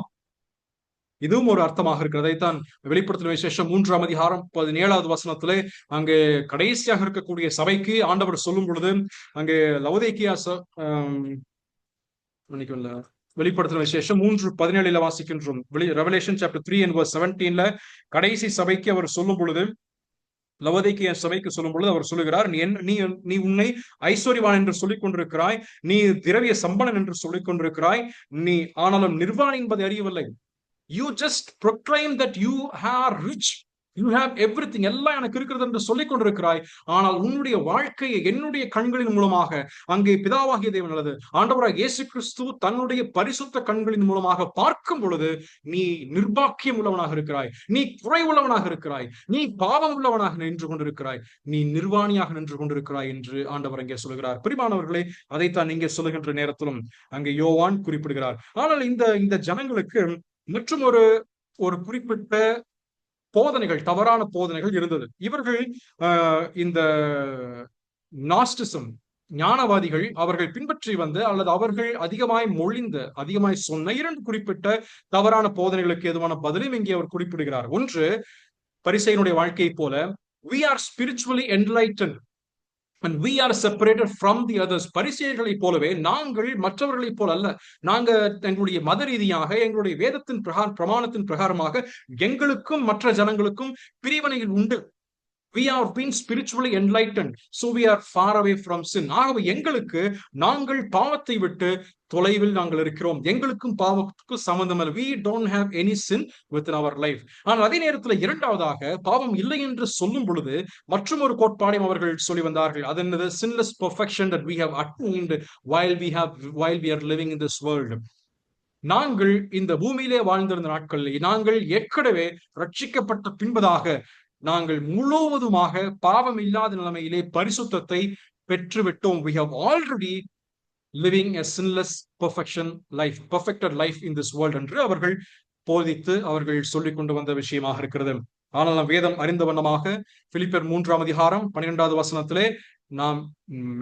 இதுவும் ஒரு அர்த்தமாக இருக்கிறது. அதைத்தான் வெளிப்படுத்தின விசேஷம் 3ஆம் அதிகாரம் 17வது வசனத்திலே அங்கே கடைசியாக இருக்கக்கூடிய சபைக்கு ஆண்டவர் சொல்லும் பொழுது, அங்கே லவோதிக்கேயா வெளிப்படுத்தின விசேஷம் 3:17 வாசிக்கின்றோம். ரெவலேஷன் சாப்டர் 3 and verse 17 கடைசி சபைக்கு அவர் சொல்லும் பொழுது, லவோதிக்கேயா சபைக்கு சொல்லும் பொழுது அவர் சொல்லுகிறார், நீ உன்னை ஐஸ்வர்யவான் என்று சொல்லிக் கொண்டிருக்கிறாய், நீ திரவிய சம்பனன் என்று சொல்லிக் கொண்டிருக்கிறாய், நீ ஆனாலும் நிர்வாணம் என்பதை அறியவில்லை. You just proclaim that you are rich, you have everything, எல்லாம் எனக்கு இருக்கிறது என்று சொல்லிக் கொண்டிருக்கிறாய். ஆனால் உன்னுடைய வாழ்க்கையை என்னுடைய கண்களின் மூலமாக, அங்கே பிதாவாகிய தேவன் அல்லது ஆண்டவராக இயேசு கிறிஸ்து தன்னுடைய பரிசுத்த கண்களின் மூலமாக பார்க்கும் பொழுது, நீ நிர்பாக்கியம் உள்ளவனாக இருக்கிறாய், நீ குறை உள்ளவனாக இருக்கிறாய், நீ பாவம் உள்ளவனாக நின்று கொண்டிருக்கிறாய், நீ நிர்வாணியாக நின்று கொண்டிருக்கிறாய் என்று ஆண்டவர் அங்கே சொல்லுகிறார். பிரியமானவர்களே, அதைத்தான் இங்கே சொல்லுகின்ற நேரத்திலும் அங்கே யோவான் குறிப்பிடுகிறார். ஆனால் இந்த ஜனங்களுக்கு மற்றும் ஒரு குறிப்பிட்ட போதனைகள், தவறான போதனைகள் இருந்தது. இவர்கள் இந்த நாஸ்டிசம், ஞானவாதிகள், அவர்கள் பின்பற்றி வந்த அல்லது அவர்கள் அதிகமாய் சொன்ன 2 குறிப்பிட்ட தவறான போதனைகளுக்கு எதுவான பதிலும் இங்கே அவர் குறிப்பிடுகிறார். ஒன்று, பரிசேயனுடைய வாழ்க்கையை போல we are spiritually enlightened and we are separated from the others. பரிசேயர்களை போலவே நாங்கள் மற்றவர்களைப் போல அல்ல. நாங்க எங்களுடைய மத ரீதியாக, எங்களுடைய வேதத்தின் பிரமாணத்தின் பிரகாரமாக எங்களுக்கும் மற்ற ஜனங்களுக்கும் பிரிவினைகள் உண்டு. We are being spiritually enlightened, so we are far away from sin. ஆகவே எங்களுக்கு, நாங்கள் பாவத்தை விட்டு தொலைவில் நாங்கள் இருக்கிறோம், எங்களுக்கும் பாவத்துக்கும் சம்பந்தம் இல்லை. We don't have any sin within our life. ஆனால் அதே நேரத்தில் இரண்டாவதாக, பாவம் இல்லை என்று சொல்லும் பொழுது மற்றும் ஒரு கோட்பாடையும் அவர்கள் சொல்லி வந்தார்கள். அது என்னது? sinless perfection that we have attained while we are living in this world. நாங்கள் இந்த பூமியிலே வாழ்ந்திருந்த நாட்களில், நாங்கள் ஏற்கனவே ரட்சிக்கப்பட்ட பின்பதாக நாங்கள் முழுவதுமாக பாவம் இல்லாத நிலைமையிலே பரிசுத்தத்தை பெற்றுவிட்டோம். We have already living a sinless perfected life in this world என்று அவர்கள் போதித்து அவர்கள் சொல்லிக் கொண்டு வந்த விஷயமாக இருக்கிறது. ஆனால் நாம் வேதம் அறிந்த வண்ணமாக பிலிப்பியர் 3ஆம் அதிகாரம் 12வது வசனத்திலே, நாம்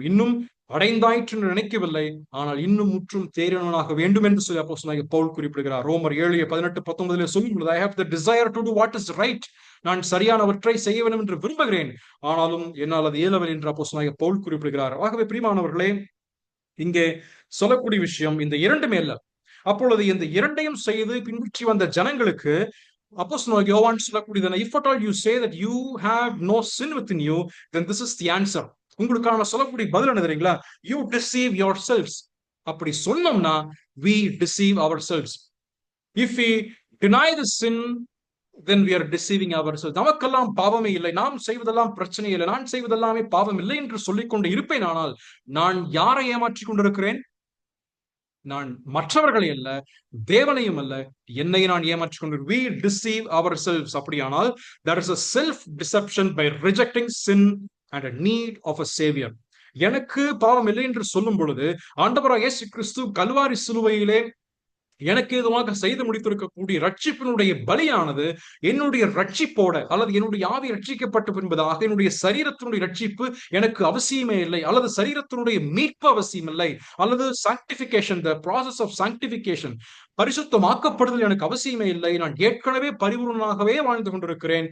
இன்னும் அடைந்தாயிற்று என்று நினைக்கவில்லை, ஆனால் இன்னும் முற்றும் தேறினவனாக வேண்டும் என்று சொல்லி அப்போஸ்தலனாகிய பவுல் குறிப்பிடுகிறார். ரோமர் 7:18-19 சொல்லும் பொழுது, I have the desire to do what is right. நான் சரியானவற்றை செய்ய வேண்டும் என்று விரும்புகிறேன், ஆனாலும் என்னால் அது இயலவில்லை என்று அப்போஸ்தலனாகிய பவுல் குறிப்பிடுகிறார். ஆகவே பிரியமானவர்களே, இங்கே சொல்லக்கூடிய விஷயம் இந்த இரண்டுமே அல்ல. அப்பொழுது இந்த இரண்டையும் செய்து பின்பற்றி வந்த ஜனங்களுக்கு அப்போஸ்தலனாகிய யோவான் சொல்லக்கூடியது, if at all you say that you have no sin within you, then this is the answer. உங்களுக்கான சொல்லக்கூடிய பதில் என்ன தெரியுங்களா? You deceive yourselves. அப்படி சொன்னோம்னா we deceive ourselves. If we deny the sin, then we are deceiving ourselves. நமக்கெல்லாம் பாவமே இல்லை, நாம் செய்வதெல்லாம் பிரச்சனை இல்லை, நான் செய்வதெல்லாமே பாவம் இல்லை என்று சொல்லிக்கொண்டு இருப்பேன். ஆனால் நான் யாரை ஏமாற்றிக் கொண்டிருக்கிறேன்? நான் மற்றவர்களை அல்ல, தேவனையும் அல்ல, என்னை நான் ஏமாற்றிக் கொண்டு we deceive ourselves. அப்படியானால் there is a self deception by rejecting sin and a need of a savior. எனக்கு பாவம் இல்லை என்று சொல்லும் பொழுது, ஆண்டவராகிய இயேசு கிறிஸ்து கல்வாரி சிலுவையிலே எனக்கு எதுவாக செய்து முடித்திருக்கக்கூடிய ரட்சிப்பினுடைய பலியானது என்னுடைய ரட்சிப்போட அல்லது என்னுடைய ஆவி ரட்சிக்கப்பட்ட பின்பதாக என்னுடைய சரீரத்தினுடைய ரட்சிப்பு எனக்கு அவசியமே இல்லை, அல்லது சரீரத்தினுடைய மீட்பு அவசியம் இல்லை, அல்லது sanctification, the process of sanctification, பரிசுத்தமாக்கப்படுதல் எனக்கு அவசியமே இல்லை. நான் ஏற்கனவே பரிபூர்ணமாகவே வாழ்ந்து கொண்டிருக்கிறேன்.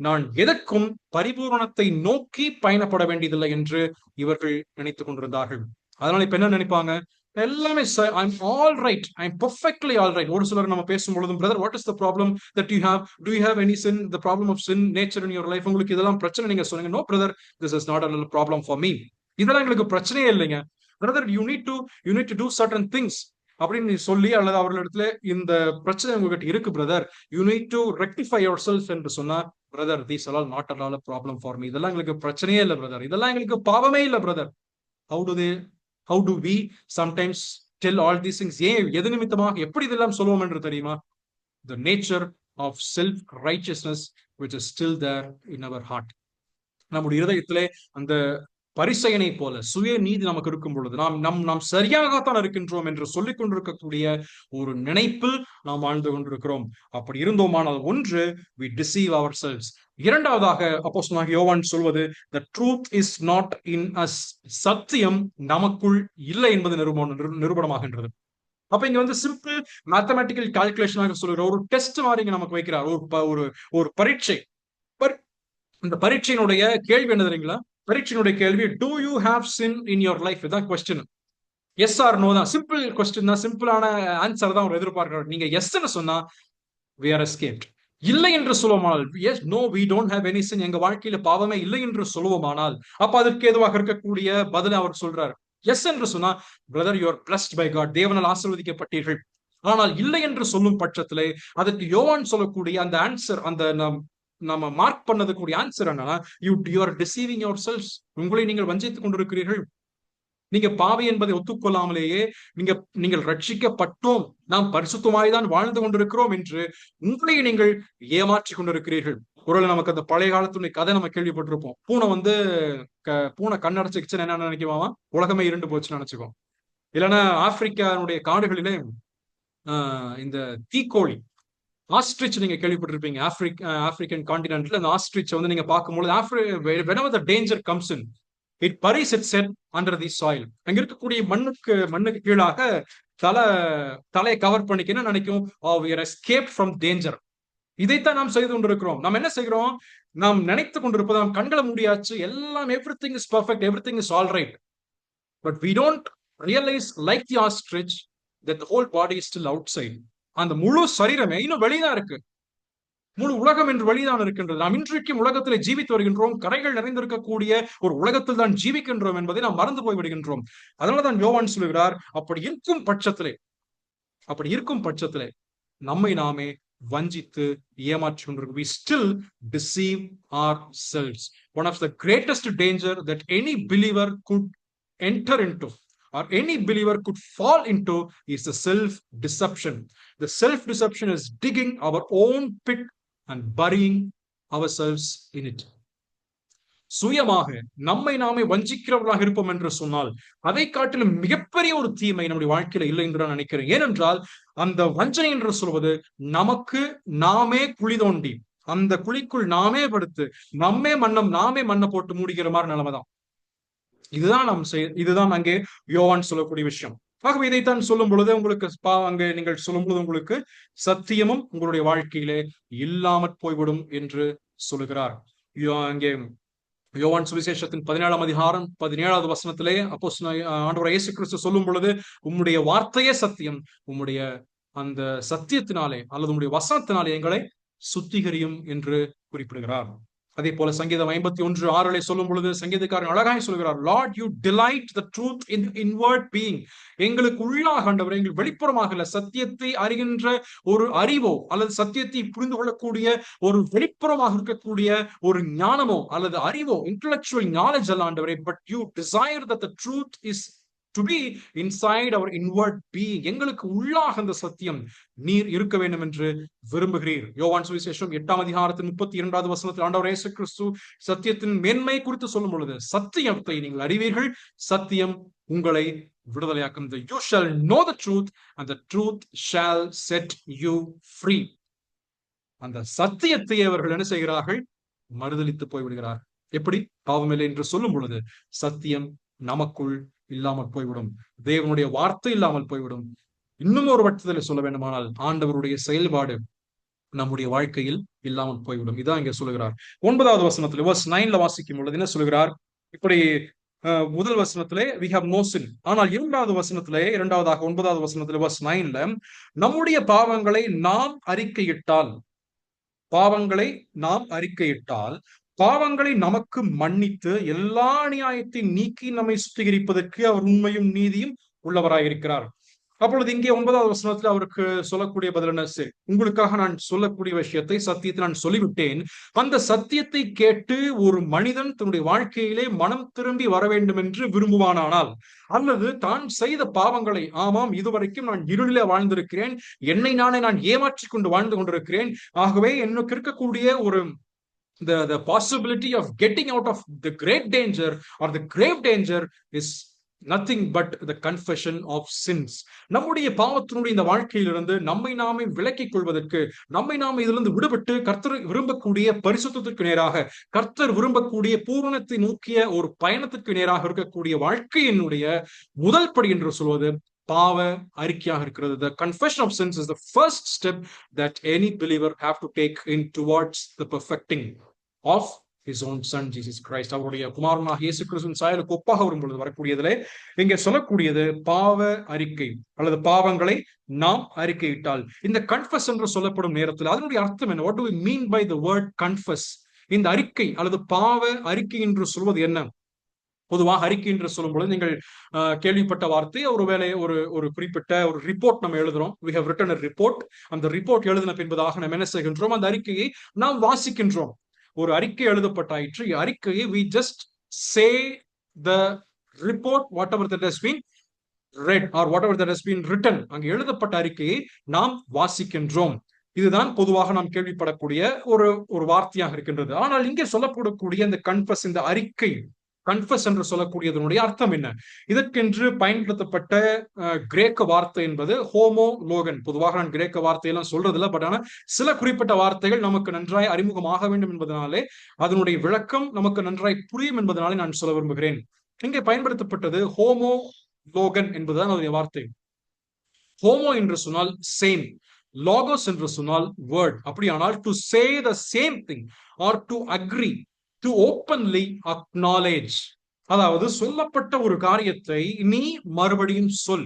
நான் எதற்கும் பரிபூரணத்தை நோக்கி பயணப்பட வேண்டியதில்லை என்று இவர்கள் நினைத்துக் கொண்டிருந்தார்கள். அதனால இப்ப என்ன நினைப்பாங்க? எல்லாமே I'm all right, I'm perfectly all right. ஒரு சிலர் நம்ம பேசும்பொழுதும், brother what is the problem that you have, do you have any sin, the problem of sin nature in your life, உங்களுக்கு இதெல்லாம் பிரச்சனை நீங்க சொன்னீங்க. No brother, this is not a problem for me. இதெல்லாம் எங்களுக்கு பிரச்சனையே இல்லைங்க brother, you need to do certain things அப்படின்னு நீ சொல்லி, அல்லது அவர்களிடத்துல இந்த பிரச்சனை உங்ககிட்ட இருக்கு brother, you need to rectify your self என்று சொன்னா, brother these all not at all a problem for me, இதெல்லாம் எங்களுக்கு பிரச்சனையே இல்லை பிரதர், இதெல்லாம் எங்களுக்கு பாவமே இல்லை brother. How do we sometimes tell all these things? ஏன், எது நிமித்தமாக எப்படி இதெல்லாம் சொல்லுவோம் என்று தெரியுமா? The nature of self righteousness which is still there in our heart. நம்முடைய இருதயத்திலே அந்த பரிசையனை போல சுய நீதி நமக்கு இருக்கும் பொழுது நாம் சரியாகத்தான் இருக்கின்றோம் என்று சொல்லிக் கொண்டிருக்கக்கூடிய ஒரு நினைப்பில் நாம் வாழ்ந்து கொண்டிருக்கிறோம். அப்படி இருந்தோமானால், ஒன்று, we deceive ourselves. இரண்டாவதாக அப்போஸ்தலனாகிய யோவான் சொல்வது, the truth is not in us. சத்தியம் நமக்குள் இல்லை என்பது நிரூபணமாகின்றது. அப்ப இங்க வந்து சிம்பிள் மேத்தமேட்டிக்கல் கால்குலேஷனாக சொல்லுகிற ஒரு டெஸ்ட் மாதிரி இங்க நமக்கு வைக்கிறார், ஒரு பரீட்சை. இந்த பரீட்சையினுடைய கேள்வி என்ன தெரியுங்களா? பரீட்சையினுடைய கேள்வி, do you have sin in your life? இதான் கொஸ்டின். எஸ் ஆர் நோ தான், சிம்பிள் கொஸ்டின் தான், சிம்பிளான ஆன்சர் தான் அவர் எதிர்பார்க்கிறார். நீங்க எஸ்ன்னு சொன்னா we are escaped. இல்லை என்று சொல்லுவோமானால், yes, no, we don't have any sin, எங்க வாழ்க்கையில பாவமே இல்லை என்று சொல்லுவோமானால், அப்ப அதற்கு ஏதுவாக இருக்கக்கூடிய பதில் அவர் சொல்றார். எஸ் என்று சொன்னா, brother you are blessed by God, தேவனால் ஆசீர்வதிக்கப்பட்டீர்கள். ஆனால் இல்லை என்று சொல்லும் பட்சத்திலே அதற்கு யோவான் சொல்லக்கூடிய அந்த ஆன்சர், அந்த நம்ம மார்க் பண்ணது கூடிய ஆன்சர் என்னன்னா, you are deceiving your selves, உங்களை நீங்கள் வஞ்சித்துக் கொண்டிருக்கிறீர்கள். நீங்க பாவி என்பதை ஒத்துக்கொள்ளாமலேயே நீங்கள் ரட்சிக்கப்பட்டோம், நாம் பரிசுத்தமாய் தான் வாழ்ந்து கொண்டிருக்கிறோம் என்று உங்களை நீங்கள் ஏமாற்றி கொண்டிருக்கிறீர்கள். ஒருவேளை நமக்கு அந்த பழைய காலத்துடைய கதை நம்ம கேள்விப்பட்டிருப்போம். பூனை கண்ணடைச்சுச்சுன்னு என்ன நினைக்குவாமா? உலகமே இருண்டு போச்சுன்னு நினைச்சுக்கோம். இல்லைன்னா ஆப்பிரிக்காவுடைய காடுகளிலே இந்த தீக்கோழி, ஆஸ்ட்ரிச் நீங்க கேள்விப்பட்டிருப்பீங்க. ஆப்பிரிக்கன் கான்டினென்ட்ல அந்த ஆஸ்ட்ரிச் வந்து நீங்க பார்க்கும்போது, whenever the danger comes in, it buries its head under the soil. அங்க இருக்கக்கூடிய மண்ணுக்கு கீழாக தலையை கவர் பண்ணிக்கன்னு நினைக்கும். we are escaped from danger. இதைத்தான் நாம் செய்து கொண்டிருக்கிறோம். நாம் என்ன செய்கிறோம்? நாம் நினைத்து கொண்டிருப்பது, நாம் கண்களை முடியாச்சு, எல்லாம் everything is perfect, everything is all right, but we don't realize, like the ostrich, that the whole body is still outside. அந்த முழு சரீரமே இன்னும் வெளிதான் இருக்கு. முழு உலகம் என்று வெளிதான் இருக்கின்றது. நாம் இன்றைக்கும் உலகத்திலே ஜீவித்து வருகின்றோம். கரைகள் நிறைந்திருக்கக்கூடிய ஒரு உலகத்தில் தான் ஜீவிக்கின்றோம் என்பதை நாம் மறந்து போய் விடுகின்றோம். அதனாலதான் யோவான் சொல்லுகிறார், அப்படி இருக்கும் பட்சத்திலே நம்மை நாமே வஞ்சித்து ஏமாற்றி கொண்டிருக்கிறோம். We still deceive ourselves. One of the greatest danger that any believer could enter into, or any believer could fall into, is the self-deception. The self-deception is digging our own pit and burying ourselves in it. சுயமாக நம்மை நாமே வஞ்சிக்கிறவர்களாக இருப்போம் என்று சொன்னால், அதை காட்டிலும் மிகப்பெரிய ஒரு தீமை நம்முடைய வாழ்க்கையில இல்லை என்று நான் நினைக்கிறேன். ஏனென்றால் அந்த வஞ்சனை என்று சொல்வது, நமக்கு நாமே குழி தோண்டி அந்த குழிக்குள் நாமே படுத்து நாமே மண்ணை போட்டு மூடிக்கிற மாதிரி நிலைமைதான். இதுதான் அங்கே யோவான் சொல்லக்கூடிய விஷயம். ஆகவே இதைத்தான் சொல்லும் பொழுது உங்களுக்கு அங்கே நீங்கள் சொல்லும் பொழுது உங்களுக்கு சத்தியமும் உங்களுடைய வாழ்க்கையிலே இல்லாமற் போய்விடும் என்று சொல்லுகிறார். அங்கே யோவான் சுவிசேஷத்தின் 17ஆம் அதிகாரம் 17வது வசனத்திலே ஆண்டவர் இயேசு கிறிஸ்து சொல்லும் பொழுது, உம்முடைய வார்த்தையே சத்தியம், உம்முடைய அந்த சத்தியத்தினாலே அல்லது உம்முடைய வசனத்தினாலே எங்களை சுத்திகரியும் என்று குறிப்பிடுகிறார். அதே போல சங்கீதம் 51:6 சொல்லும் பொழுது சங்கீதக்காரன் அழகாய் சொல்கிறார், Lord you delight the truth in inward being. எங்களுக்கு உள்ளாக ஆண்டவர், எங்கள் வெளிப்புறமாக சத்தியத்தை அறிகின்ற ஒரு அறிவோ அல்லது சத்தியத்தை புரிந்து கொள்ளக்கூடிய ஒரு வெளிப்புறமாக இருக்கக்கூடிய ஒரு ஞானமோ அல்லது அறிவோ, இன்டலெக்சுவல் நாலேஜ் அல்ல ஆண்டவரே, but you desire that the truth is to be inside our inward being. எங்களுக்கு உள்ளாக அந்த சத்தியம் நீர் இருக்க வேண்டும் என்று விரும்புகிறீர். யோவான் சுவிசேஷம் 8ஆம் அதிகாரத்தின் 32வது வசனத்தில் ஆண்டவர் இயேசு கிறிஸ்து சத்தியத்தின் மேன்மை குறித்து சொல்லும் பொழுது, சத்தியத்தை நீங்கள் அறிவீர்கள், சத்தியம் உங்களை விடுதலையாக்கும். You shall know the truth and the truth shall set you free. அந்த சத்தியத்தை அவர்கள் என்ன செய்கிறார்கள்? மறுதலித்து போய்விடுகிறார். எப்படி? பாவமில்லை என்று சொல்லும் பொழுது சத்தியம் நமக்குள் இல்லாமல் போய்விடும், தேவனுடைய வார்த்தை இல்லாமல் போய்விடும். இன்னும் ஒரு பட்சத்தில் சொல்ல வேண்டுமானால் ஆண்டவருடைய செயல்பாடு நம்முடைய வாழ்க்கையில் இல்லாமல் போய்விடும். இதான் இங்க சொல்லுகிறார். 9வது வசனத்துல verse 9ல வாசிக்கும் பொழுது என்ன சொல்லுகிறார்? இப்படி முதல் வசனத்திலே we have no sin. ஆனால் இரண்டாவது வசனத்திலே, இரண்டாவதாக 9வது வசனத்திலே verse 9ல நம்முடைய பாவங்களை நாம் அறிக்கையிட்டால், பாவங்களை நாம் அறிக்கையிட்டால் பாவங்களை நமக்கு மன்னித்து எல்லா அநியாயத்தை நீக்கி நம்மை சுத்திகரிப்பதற்கு அவர் உண்மையும் நீதியும் உள்ளவராயிருக்கிறார். அப்பொழுது இங்கே 9வது வசனத்துல அவருக்கு சொல்லக்கூடிய பதில் என்ன? சரி, உங்களுக்காக நான் சொல்லக்கூடிய விஷயத்தை, சத்தியத்தை நான் சொல்லிவிட்டேன். அந்த சத்தியத்தை கேட்டு ஒரு மனிதன் தன்னுடைய வாழ்க்கையிலே மனம் திரும்பி வர வேண்டும் என்று விரும்புவானானால், அல்லது தான் செய்த பாவங்களை, ஆமாம் இதுவரைக்கும் நான் இருளிலே வாழ்ந்திருக்கிறேன், என்னை நானே நான் ஏமாற்றிக் கொண்டு வாழ்ந்து கொண்டிருக்கிறேன், ஆகவே எனக்கு இருக்கக்கூடிய ஒரு the possibility of getting out of the great danger or the grave danger is nothing but the confession of sins. நம்முடைய பாவத்தினுடைய இந்த வாழ்க்கையிலிருந்து நம்மை நாமே விலக்கிக் கொள்வதற்கு, நம்மை நாமே இதிலிருந்து விடுபட்டு கர்த்தர் விரும்பக்கூடிய பரிசுத்தத்திற்கு நேராக, கர்த்தர் விரும்பக்கூடிய பூரணத்தை நோக்கிய ஒரு பயணத்திற்கு நேராக இருக்கக்கூடிய வாழ்க்கையினுடைய முதல் படி என்று சொல்வது பாவ அறிக்கையாக இருக்கிறது. The confession of sins is the first step that any believer have to take in towards the perfecting of his own son Jesus Christ. அவருடைய குமாரனாகிய இயேசு கிறிஸ்துவின் சாயலுக்கு ஒப்பாக வரும்பொழுது வரக்கூடியதிலே இங்கே சொல்லக்கூடியது பாவ அறிக்கை அல்லது பாவங்களை நாம் அறிக்கையிட்டால். இந்த கன்ஃபஸ் என்று சொல்லப்படும் நேரத்தில் அதனுடைய அர்த்தம் என்ன? What do we mean by the word confess? இந்த அறிக்கை அல்லது பாவ அறிக்கை என்று சொல்வது என்ன? பொதுவாக அறிக்கை என்று சொல்லும் பொழுது நீங்கள் கேள்விப்பட்ட வார்த்தை, ஒருவேளை ஒரு குறிப்பிட்ட ஒரு ரிப்போர்ட் நம்ம எழுதுறோம். we have written a report. அந்த ரிப்போர்ட் எழுதின பின்பதாக நம்ம என்ன செய்கின்றோம்? அந்த அறிக்கையை நாம் வாசிக்கின்றோம். ஒரு அறிக்கை எழுதப்பட்டாயிற்று, அறிக்கையை we just say the report whatever that has been read or whatever that has been written. அங்கு எழுதப்பட்ட அறிக்கையை நாம் வாசிக்கின்றோம். இதுதான் பொதுவாக நாம் கேள்விப்படக்கூடிய ஒரு வார்த்தையாக இருக்கின்றது. ஆனால் இங்கே சொல்லப்படக்கூடிய இந்த கன்ஃபஸ், இந்த அறிக்கை, கன்ஃபஸ் என்று சொல்லக்கூடியதனுடைய அர்த்தம் என்ன? இதற்கென்று பயன்படுத்தப்பட்ட கிரேக்க வார்த்தை என்பது ஹோமோ லோகன். பொதுவாக நான் கிரேக்க வார்த்தையெல்லாம் சொல்றது இல்லை, பட் ஆனால் சில குறிப்பிட்ட வார்த்தைகள் நமக்கு நன்றாய் அறிமுகமாக வேண்டும் என்பதனாலே, அதனுடைய விளக்கம் நமக்கு நன்றாய் புரியும் என்பதனாலே நான் சொல்ல விரும்புகிறேன். இங்கே பயன்படுத்தப்பட்டது ஹோமோ லோகன் என்பதுதான் அதனுடைய வார்த்தை. ஹோமோ என்று சொன்னால் சேம், லோகோஸ் என்று சொன்னால் வேர்ட். அப்படியானால் to say the same thing or to agree, to openly acknowledge, அதாவது சொல்லப்பட்ட ஒரு காரியத்தை நீ மறுபடியும் சொல்,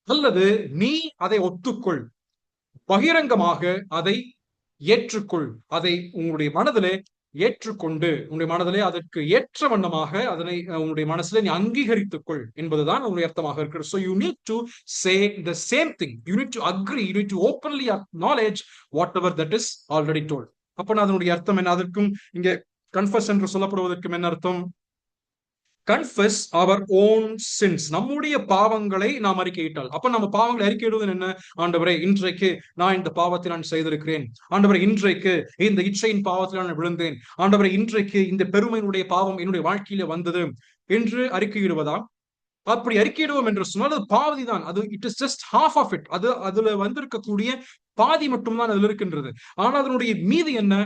அல்லது நீ அதை ஒத்துக்கொள், பகிரங்கமாக அதை ஏற்றுக்கொள், அதை உங்களுடைய மனதிலே ஏற்றுக்கொண்டு உன்னுடைய மனதிலே அதற்கு ஏற்ற வண்ணமாக அதனை உன்னுடைய மனசிலே நீ அங்கீகரித்துக் கொள் என்பதுதான் உங்களுடைய அர்த்தமாக இருக்கிறது. So you need to say the same thing, you need to agree, you need to openly acknowledge whatever that is already told. அப்ப அதனுடைய அர்த்தம் என்ன? அதற்கும் இங்கே கன்ஃபஸ் என்று சொல்லப்படுவதற்கு என்ன அர்த்தம்? கன்ஃபஸ் அவர் ஓன் சின்ஸ், நம்முடைய பாவங்களை நாம் அறிக்கையிட்டால். அப்ப நம்ம பாவங்களை அறிக்கையிடுவது என்ன? ஆண்டவரே, இன்றைக்கு நான் இந்த பாவத்தை நான் செய்திருக்கிறேன். ஆண்டவரே, இன்றைக்கு இந்த இச்சையின் பாவத்தில் நான் விழுந்தேன். ஆண்டவரே, இன்றைக்கு இந்த பெருமையினுடைய பாவம் என்னுடைய வாழ்க்கையில வந்தது என்று அறிக்கையிடுவதா? அப்படி அறிக்கையிடுவோம் என்று சொன்னால் அது பாதி தான். அது it is just half of it. அதுல வந்திருக்கக்கூடிய பாதி மட்டும்தான் அதுல இருக்கின்றது. ஆனால் அதனுடைய மீதி என்ன?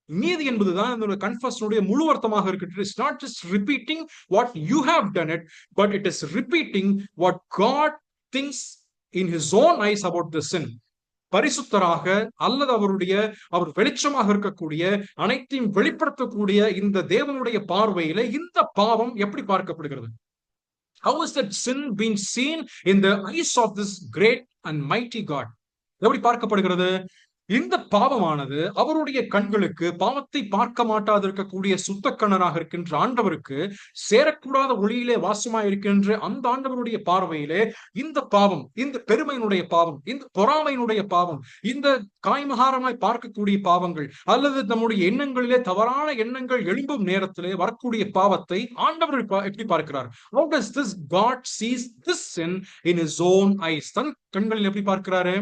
மீதி என்பதுதான் அந்த கன்ஃபஷனுடைய முழு அர்த்தமாக இருக்கு. It is not just repeating what you have done it, but it is repeating what God thinks in his own eyes about the sin. பரிசுத்தராக அல்லது அவர் வெளிச்சமாக இருக்கக்கூடிய, அனைத்தையும் வெளிப்படுத்தக்கூடிய இந்த தேவனுடைய பார்வையில இந்த பாவம் எப்படி பார்க்கப்படுகிறது? How is that sin being seen in the eyes of this great and mighty God? எப்படி பார்க்கப்படுகிறது? இந்த பாவமானது அவருடைய கண்களுக்கு, பாவத்தை பார்க்க மாட்டாது இருக்கக்கூடிய சுத்தக்கண்ணராக இருக்கின்ற ஆண்டவருக்கு, சேரக்கூடாத ஒளியிலே வாசமாய் இருக்கின்ற அந்த ஆண்டவருடைய பார்வையிலே இந்த பாவம், இந்த பெருமையினுடைய பாவம், இந்த பொறாமையினுடைய பாவம், இந்த காய்மகாரமாய் பார்க்கக்கூடிய பாவங்கள், அல்லது நம்முடைய எண்ணங்களிலே தவறான எண்ணங்கள் எழும்பும் நேரத்திலே வரக்கூடிய பாவத்தை ஆண்டவர் எப்படி பார்க்கிறார்? How does this God sees this sin in his own eyes? தன் கண்களில் எப்படி பார்க்கிறாரு?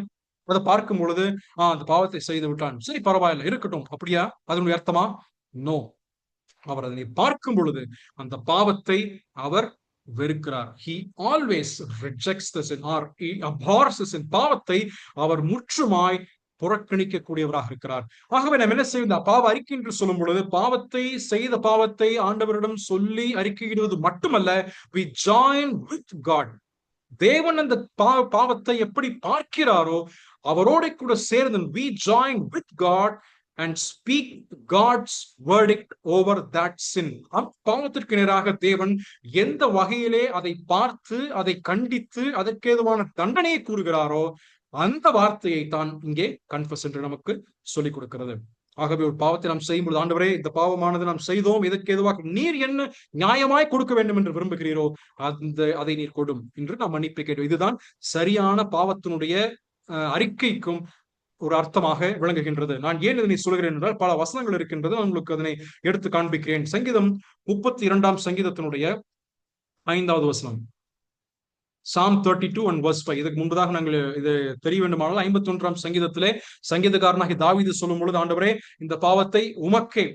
அதை பார்க்கும் பொழுது அந்த பாவத்தை செய்து விட்டான், சரி பரவாயில்ல இருக்கட்டும், அப்படியா அதனுடைய அர்த்தமா? நோ. அவர் அதனை பார்க்கும் பொழுது அந்த பாவத்தை அவர் வெறுக்கிறார். He always rejects the sin or he abhors the sin. பாவத்தை அவர் முற்றுமாய் புறக்கணிக்கக்கூடியவராக இருக்கிறார். ஆகவே நம்ம என்ன செய்யும், இந்த பாவ அறிக்கை என்று சொல்லும் பொழுது பாவத்தை செய்த பாவத்தை ஆண்டவரிடம் சொல்லி அறிக்கையிடுவது மட்டுமல்ல, we join with God. தேவன் அந்த பாவத்தை எப்படி பார்க்கிறாரோ அவரோட கூட சேர்ந்து we join with God and speak God's verdict over that sin. பாவத்திற்கு நேராக தேவன் எந்த வகையிலே அதை பார்த்து அதை கண்டித்து அதற்கு ஏதுவான தண்டனையை கூறுகிறாரோ அந்த வார்த்தையை தான் இங்கே கன்ஃபஸ் என்று நமக்கு சொல்லிக் கொடுக்கிறது. ஆகவே ஒரு பாவத்தை நாம் செய்யும்போது, ஆண்டவரே இந்த பாவமானது நாம் செய்தோம், இதற்கு எதுவாக நீர் என்ன நியாயமாய் கொடுக்க வேண்டும் என்று விரும்புகிறீரோ அதை நீர் கொடும் என்று நாம் மன்னிப்பை கேட்டோம். இதுதான் சரியான பாவத்தினுடைய அறிக்கைக்கும் ஒரு அர்த்தமாக விளங்குகின்றது. நான் ஏன் இதனை சொல்கிறேன் என்றால் பல வசனங்கள் இருக்கின்றது, உங்களுக்கு அதனை எடுத்து காண்பிக்கிறேன். சங்கீதம் 32 சங்கீதத்தினுடைய 5வது வசனம், Psalm 32 and verse 5. இதுக்கு முன்பதாக நாங்கள் இது தெரிய வேண்டுமானால் 51 சங்கீதத்திலே சங்கீதக்காரனாகி தாவீது சொல்லும் பொழுது, ஆண்டவரே இந்த பாவத்தை உமக்கே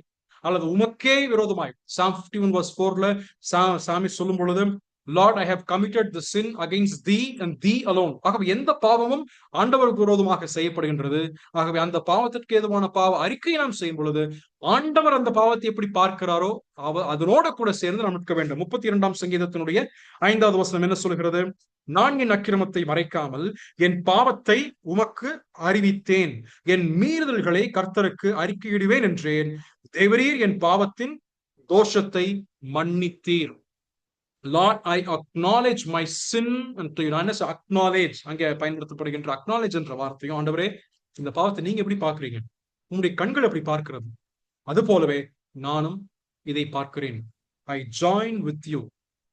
அல்லது உமக்கே விரோதமாய், Psalm 51 verse 4ல சாமி சொல்லும் பொழுது, Lord, I have committed the sin against thee and thee alone. ஆகவே எந்த பாவமும் ஆண்டவருக்கு விரோதமாக செய்யப்படுகின்றது. ஆகவே அந்த பாவத்திற்கு ஏதுவான பாவ அறிக்கையை நாம் செய்யும் பொழுது ஆண்டவர் அந்த பாவத்தை எப்படி பார்க்கிறாரோ அதனோட கூட சேர்ந்து நாம் நிற்க வேண்டும். 32 சங்கீதத்தினுடைய 5வது வசனம் என்ன சொல்கிறது? நான் என் அக்கிரமத்தை மறைக்காமல் என் பாவத்தை உமக்கு அறிவித்தேன், என் மீறுதல்களை கர்த்தருக்கு அறிக்கையிடுவேன் என்றேன். தேவரீர் என் பாவத்தின் தோஷத்தை மன்னித்தீர். Lord, I acknowledge my sin unto you. Acknowledge அங்கே பயன்படுத்தப்படுகின்ற acknowledge என்ற வார்த்தையும், ஆண்டவரே இந்த பாவத்தை நீங்க எப்படி பார்க்கிறீங்க, உங்களுடைய கண்கள் எப்படி பார்க்கிறது, அது போலவே நானும் இதை பார்க்கிறேன். I join with you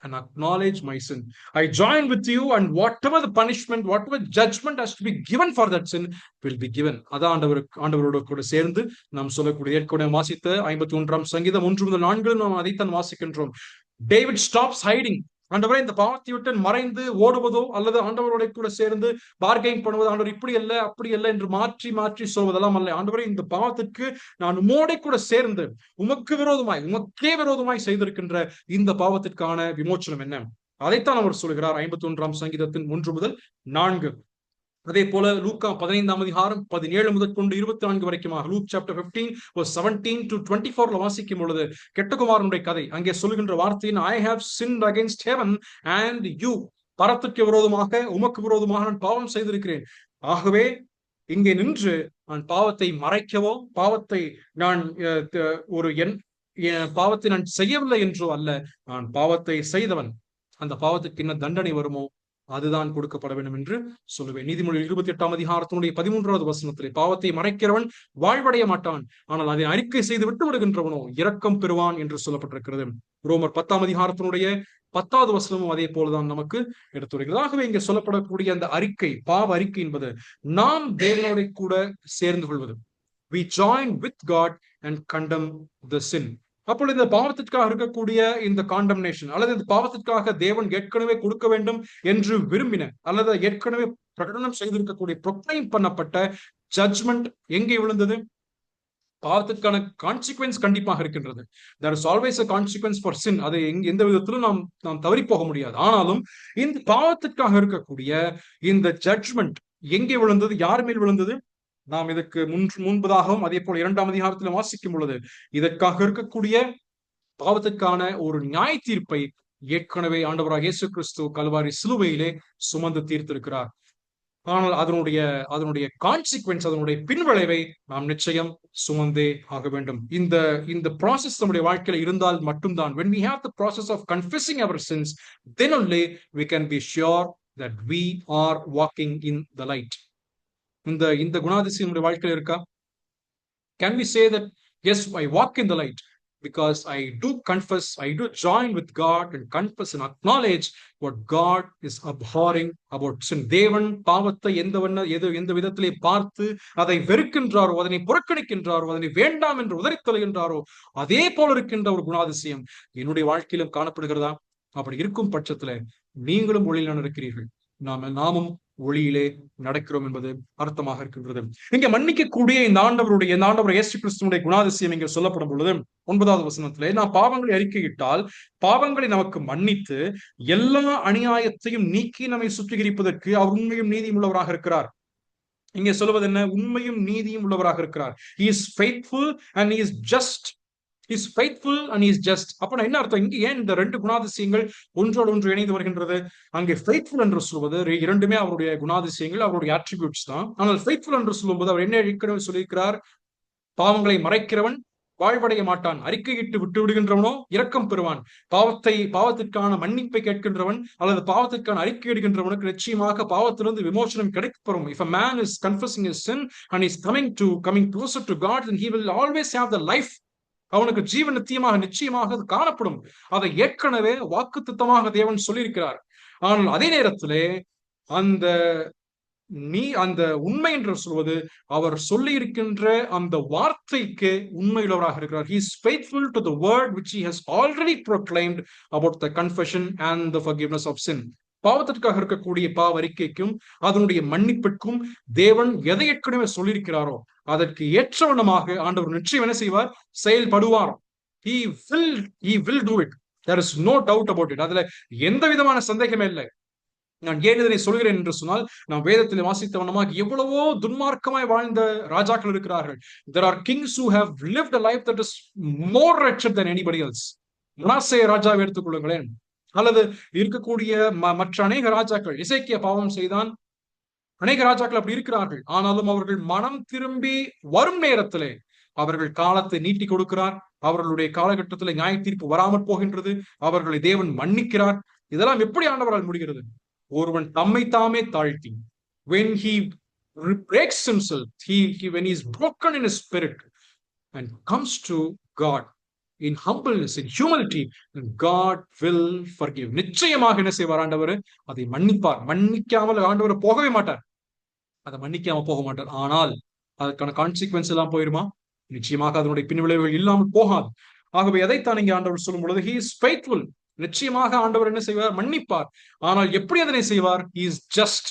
and acknowledge my sin. I join with you and whatever the punishment, whatever judgment has to be given for that sin will be given. அதான் ஆண்டவரோடு கூட சேர்ந்து நாம் சொல்லக்கூடிய ஏற்கனவே வாசித்த 51 சங்கீதம் 1 முதல் 4 நாம் அதைத்தான் வாசிக்கின்றோம். David stops hiding. ஆண்டவரே இந்த பாவத்தை விட்டு மறைந்து ஓடுவதோ அல்லது ஆண்டவரோட கூட சேர்ந்து பார்கெயின் பண்ணுவது, ஆண்டவர் இப்படி அல்ல அப்படி அல்ல என்று மாற்றி மாற்றி சொல்வதெல்லாம் அல்ல. ஆண்டவரே இந்த பாவத்திற்கு நான் உம்மோட கூட சேர்ந்து உமக்கே விரோதமாய் செய்திருக்கின்ற இந்த பாவத்திற்கான விமோச்சனம் என்ன, அதைத்தான் அவர் சொல்கிறார் 51 சங்கீதத்தின் 1 முதல் 4. அதே போல லூக்கா 15 அதிகாரம் 17 முதல் கொண்டு 24 வரைக்குமாக, லூக் சாப்டர் 15 17 to 24 வாசிக்கும் பொழுது கெட்டகுமாரனுடைய கதை அங்கே சொல்லுகின்ற வார்த்தையின் I have sinned against heaven and you. பரத்துக்கு விரோதமாக உமக்கு விரோதமாக நான் பாவம் செய்திருக்கிறேன். ஆகவே இங்கே நின்று நான் பாவத்தை மறைக்கவோ பாவத்தை நான் பாவத்தை நான் செய்யவில்லை என்றோ அல்ல, நான் பாவத்தை செய்தவன், அந்த பாவத்துக்கு என்ன தண்டனை வருமோ அதுதான் கொடுக்கப்பட வேண்டும் என்று சொல்லுவேன். நீதிமொழி 28 அதிகாரத்தினுடைய 13வது வசனத்திலே, பாவத்தை மறைக்கிறவன் வாழ்வடைய மாட்டான், ஆனால் அதை அறிக்கை செய்து விட்டு விடுகின்றவனோ இரக்கம் பெறுவான் என்று சொல்லப்பட்டிருக்கிறது. ரோமர் 10 அதிகாரத்தினுடைய 10வது வசனமும் அதே போலதான் நமக்கு எடுத்துரைக்கிறது. ஆகவே இங்கே சொல்லப்படக்கூடிய அந்த அறிக்கை, பாவ அறிக்கை என்பது நாம் தேவனோட கூட சேர்ந்து கொள்வது. We join with God and condemn the sin. அப்பொழுது இந்த பாவத்திற்காக இருக்கக்கூடிய இந்த காண்டம்னேஷன் அல்லது இந்த பாவத்திற்காக தேவன் ஏற்கனவே கொடுக்க வேண்டும் என்று விரும்பின அல்லது ஏற்கனவே பிரகடனம் செய்திருக்கக்கூடிய ப்ரொக்ளைம் பண்ணப்பட்ட ஜட்ஜ்மெண்ட் எங்கே விழுந்தது? பாவத்திற்கான கான்சிக்வன்ஸ் கண்டிப்பாக இருக்கின்றது. There is always a consequence for sin. அதை எந்த விதத்திலும் நாம் தவறி போக முடியாது. ஆனாலும் இந்த பாவத்திற்காக இருக்கக்கூடிய இந்த ஜட்ஜ்மெண்ட் எங்கே விழுந்தது, யார் மேல் விழுந்தது? நாம் இதற்கு முன்பதாகவும் அதே போல 2ஆம் அதிகாரத்தில் வாசிக்கும் பொழுது இதற்காக இருக்கக்கூடிய பாவத்திற்கான ஒரு நியாய தீர்ப்பை ஏற்கனவே ஆண்டவராக இயேசு கிறிஸ்து கல்வாரி சிலுவையிலே சுமந்து தீர்த்திருக்கிறார். ஆனால் அதனுடைய கான்சிக்வன்ஸ், அதனுடைய பின்விளைவை நாம் நிச்சயம் சுமந்தே ஆக வேண்டும். இந்த ப்ராசஸ் நம்முடைய வாழ்க்கையில இருந்தால் மட்டும்தான், when we have the process of confessing our sins, then only we can be sure that we are walking in the light. இந்த குணாதிசயம் நம்முடைய வாழ்க்கையில இருக்கா? Can we say that yes, I walk in the light because I do confess, I do join with God and confess and acknowledge what God is abhorring about sin. தேவன் பாவத்தை எந்த விதத்திலே பார்த்து அதை வெறுக்கின்றாரோ, அதனை புறக்கணிக்கின்றாரோ, அதனை வேண்டாம் என்று உதறித்தொலைகின்றாரோ அதே போல இருக்கின்ற ஒரு குணாதிசயம் என்னுடைய வாழ்க்கையிலும் காணப்படுகிறதா? அப்படி இருக்கும் பட்சத்துல நீங்களும் ஒளியில் இருக்கிறீர்கள், நாமும் ஒளியிலே நடக்கிறோம் என்பது அர்த்தமாக இருக்கின்றது. இங்க மன்னிக்கக்கூடிய இந்த ஆண்டவர் இயேசு கிறிஸ்துவனுடைய குணாதிசயம் இங்கே சொல்லப்படும் பொழுது 9வது வசனத்திலே, நாம் பாவங்களை அறிக்கையிட்டால் பாவங்களை நமக்கு மன்னித்து எல்லா அநியாயத்தையும் நீக்கி நம்மை சுத்திகரிப்பதற்கு அவர் உண்மையும் நீதியும் உள்ளவராக இருக்கிறார். இங்கே சொல்வது என்ன? உண்மையும் நீதியும் உள்ளவராக இருக்கிறார். He is faithful and he is just. He is faithful and he is just. அப்ப என்ன அர்த்தம்? இங்க ஏன் இந்த ரெண்டு குணாதிசயங்கள் ஒன்றோடு ஒன்று இணைந்து வருகின்றது? அங்கே faithful என்று சொல்வது இரண்டுமே அவருடைய குணாதிசயங்கள், அவருடைய attributes தான். ஆனால் faithful என்று சொல்லும்போது அவர் என்ன ஏற்கனவே சொல்லியிருக்கிறார்? பாவங்களை மறைக்கிறவன் வாழ்வடைய மாட்டான், அறிக்கையிட்டு விட்டு விடுகின்றவனோ இரக்கம் பெறுவான். பாவத்திற்கான மன்னிப்பை கேட்கின்றவன் அல்லது பாவத்திற்கான அறிக்கையிடுகின்றவனுக்கு நிச்சயமாக பாவத்திலிருந்து விமோசனம் கிடைக்கப்பெறும். If a man is confessing his sin and is coming closer to God, then he will always have the life. அவனுக்கு ஜீவன் நிச்சயமாக அது காணப்படும். அதை ஏற்கனவே வாக்குத்தத்தமாக தேவன் சொல்லியிருக்கிறார். ஆனால் அதே நேரத்திலே அந்த உண்மை என்று சொல்வது அவர் சொல்லி இருக்கின்ற அந்த வார்த்தைக்கு உண்மையுள்ளவராக இருக்கிறார். He is faithful to the word which he has already proclaimed about the confession and the forgiveness of sin. பாவத்திற்காக இருக்கக்கூடிய பாவ அறிக்கைக்கும் அதனுடைய மன்னிப்பிற்கும் தேவன் எதை ஏற்கனவே சொல்லியிருக்கிறாரோ அதற்கு ஏற்றவனமாக ஆண்டவர் நிச்சயம் என்ன செய்வார்? செயல்படுவார். He will do it. There is no doubt about it. அதுல எந்த விதமான சந்தேகமே இல்லை. நான் ஏன் இதனை சொல்கிறேன் என்று சொன்னால், நாம் வேதத்தில் வாசித்தவனமாக எவ்வளவோ துன்மார்க்கமாய் வாழ்ந்த ராஜாக்கள் இருக்கிறார்கள். There are kings who have lived a life that is more wretched than anybody else. Manasseh ராஜாவை எடுத்துக் கொள்ளுங்களேன், அல்லது இருக்கக்கூடிய மற்ற அநேக ராஜாக்கள். எசேக்கியா பாவம் செய்தான், அநேக ராஜாக்கள் அப்படி இருக்கிறார்கள். ஆனாலும் அவர்கள் மனம் திரும்பி வரும் நேரத்திலே அவர்கள் காலத்தை நீட்டி கொடுக்கிறார். அவர்களுடைய காலகட்டத்தில் நியாய தீர்ப்பு வராமல் போகின்றது. அவர்களை தேவன் மன்னிக்கிறார். இதெல்லாம் எப்படி ஆண்டவரால் முடிகிறது? ஒருவன் தம்மை தாமே தாழ்த்தி, when he breaks himself, when he is broken in his spirit and comes to God in humbleness, in humility, then God will forgive. நிச்சயமாக என்ன செய்வார் ஆண்டவர்? அதை மன்னிப்பார். மன்னிக்காமல் ஆண்டவர் போகவே மாட்டார். அதை மன்னிக்காம போக மாட்டார். ஆனால் அதற்கான கான்சிக்வன்ஸ் எல்லாம் போயிருமா? நிச்சயமாக அதனுடைய பின்விளைவுகள் இல்லாமல் போகாது. ஆகவே எதைத்தான் இங்கே ஆண்டவர் சொல்லும் பொழுது, he is faithful. நிச்சயமாக ஆண்டவர் என்ன செய்வார்? மன்னிப்பார். ஆனால் எப்படி அதனை செய்வார்? He is just.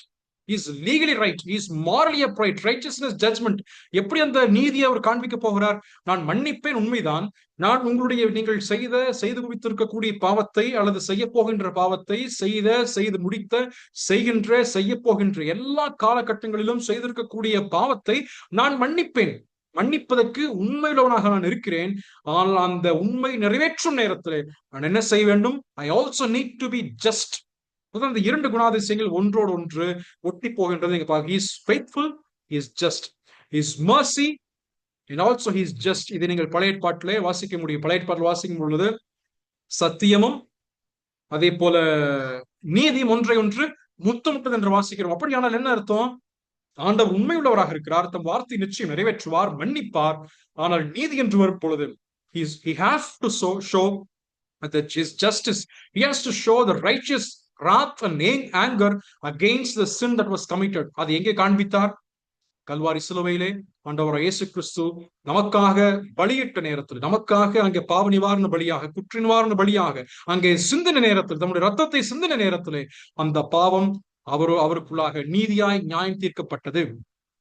He is legally right. He is morally upright. Righteousness, judgment. எப்படி அந்த நீதியை அவர் காண்பிக்க போகிறார்? நான் மன்னிப்பேன், உண்மைதான். நான் நீங்கள் செய்து குவித்திருக்கக்கூடிய பாவத்தை அல்லது செய்ய போகின்ற பாவத்தை செய்து முடித்த செய்ய போகின்ற எல்லா காலகட்டங்களிலும் செய்திருக்கக்கூடிய பாவத்தை நான் மன்னிப்பேன். மன்னிப்பதற்கு உண்மையுள்ளவனாக நான் இருக்கிறேன். ஆனால் அந்த உண்மை நிறைவேற்றும் நேரத்தில் நான் என்ன செய்ய வேண்டும்? I also need to be just. அந்த இரண்டு குணாதிசயங்கள் ஒன்றோடு ஒன்று ஒட்டி போகின்றது. நீங்க பாருங்க, he is faithful, he is just, he is mercy and also he is just. இதை நீங்கள் பழைய ஏற்பாட்டிலே வாசிக்க முடியும். பழைய ஏற்பாட்டில் வாசிக்கும் பொழுது சத்தியமும் அதே போல நீதியும் ஒன்றை ஒன்று முத்தமிட்டது என்று வாசிக்கிறோம். அப்படியானால் என்ன அர்த்தம்? ஆண்டவர் உண்மையுள்ளவராக இருக்கிறார், தம் வார்த்தை நிச்சயம் நிறைவேற்றுவார், மன்னிப்பார். ஆனால் நீதி என்று வரும் பொழுது he has to show that his justice. He has to show the righteous wrath and anger against the sin that was committed. அது எங்கே காண்பித்தார்? கல்வாரி சிலுவையிலே ஆண்டவர் இயேசு கிறிஸ்து நமக்காக பலியிட்ட நேரத்தில், நமக்காக அங்கே பாவ நிவாரண பலியாக, குற்ற நிவாரண பலியாக அங்கே சிந்தின நேரத்தில், தம்முடைய ரத்தத்தை சிந்தின நேரத்திலே அந்த பாவம் அவருக்குள்ளாக நீதியாய் நியாயம் தீர்க்கப்பட்டது.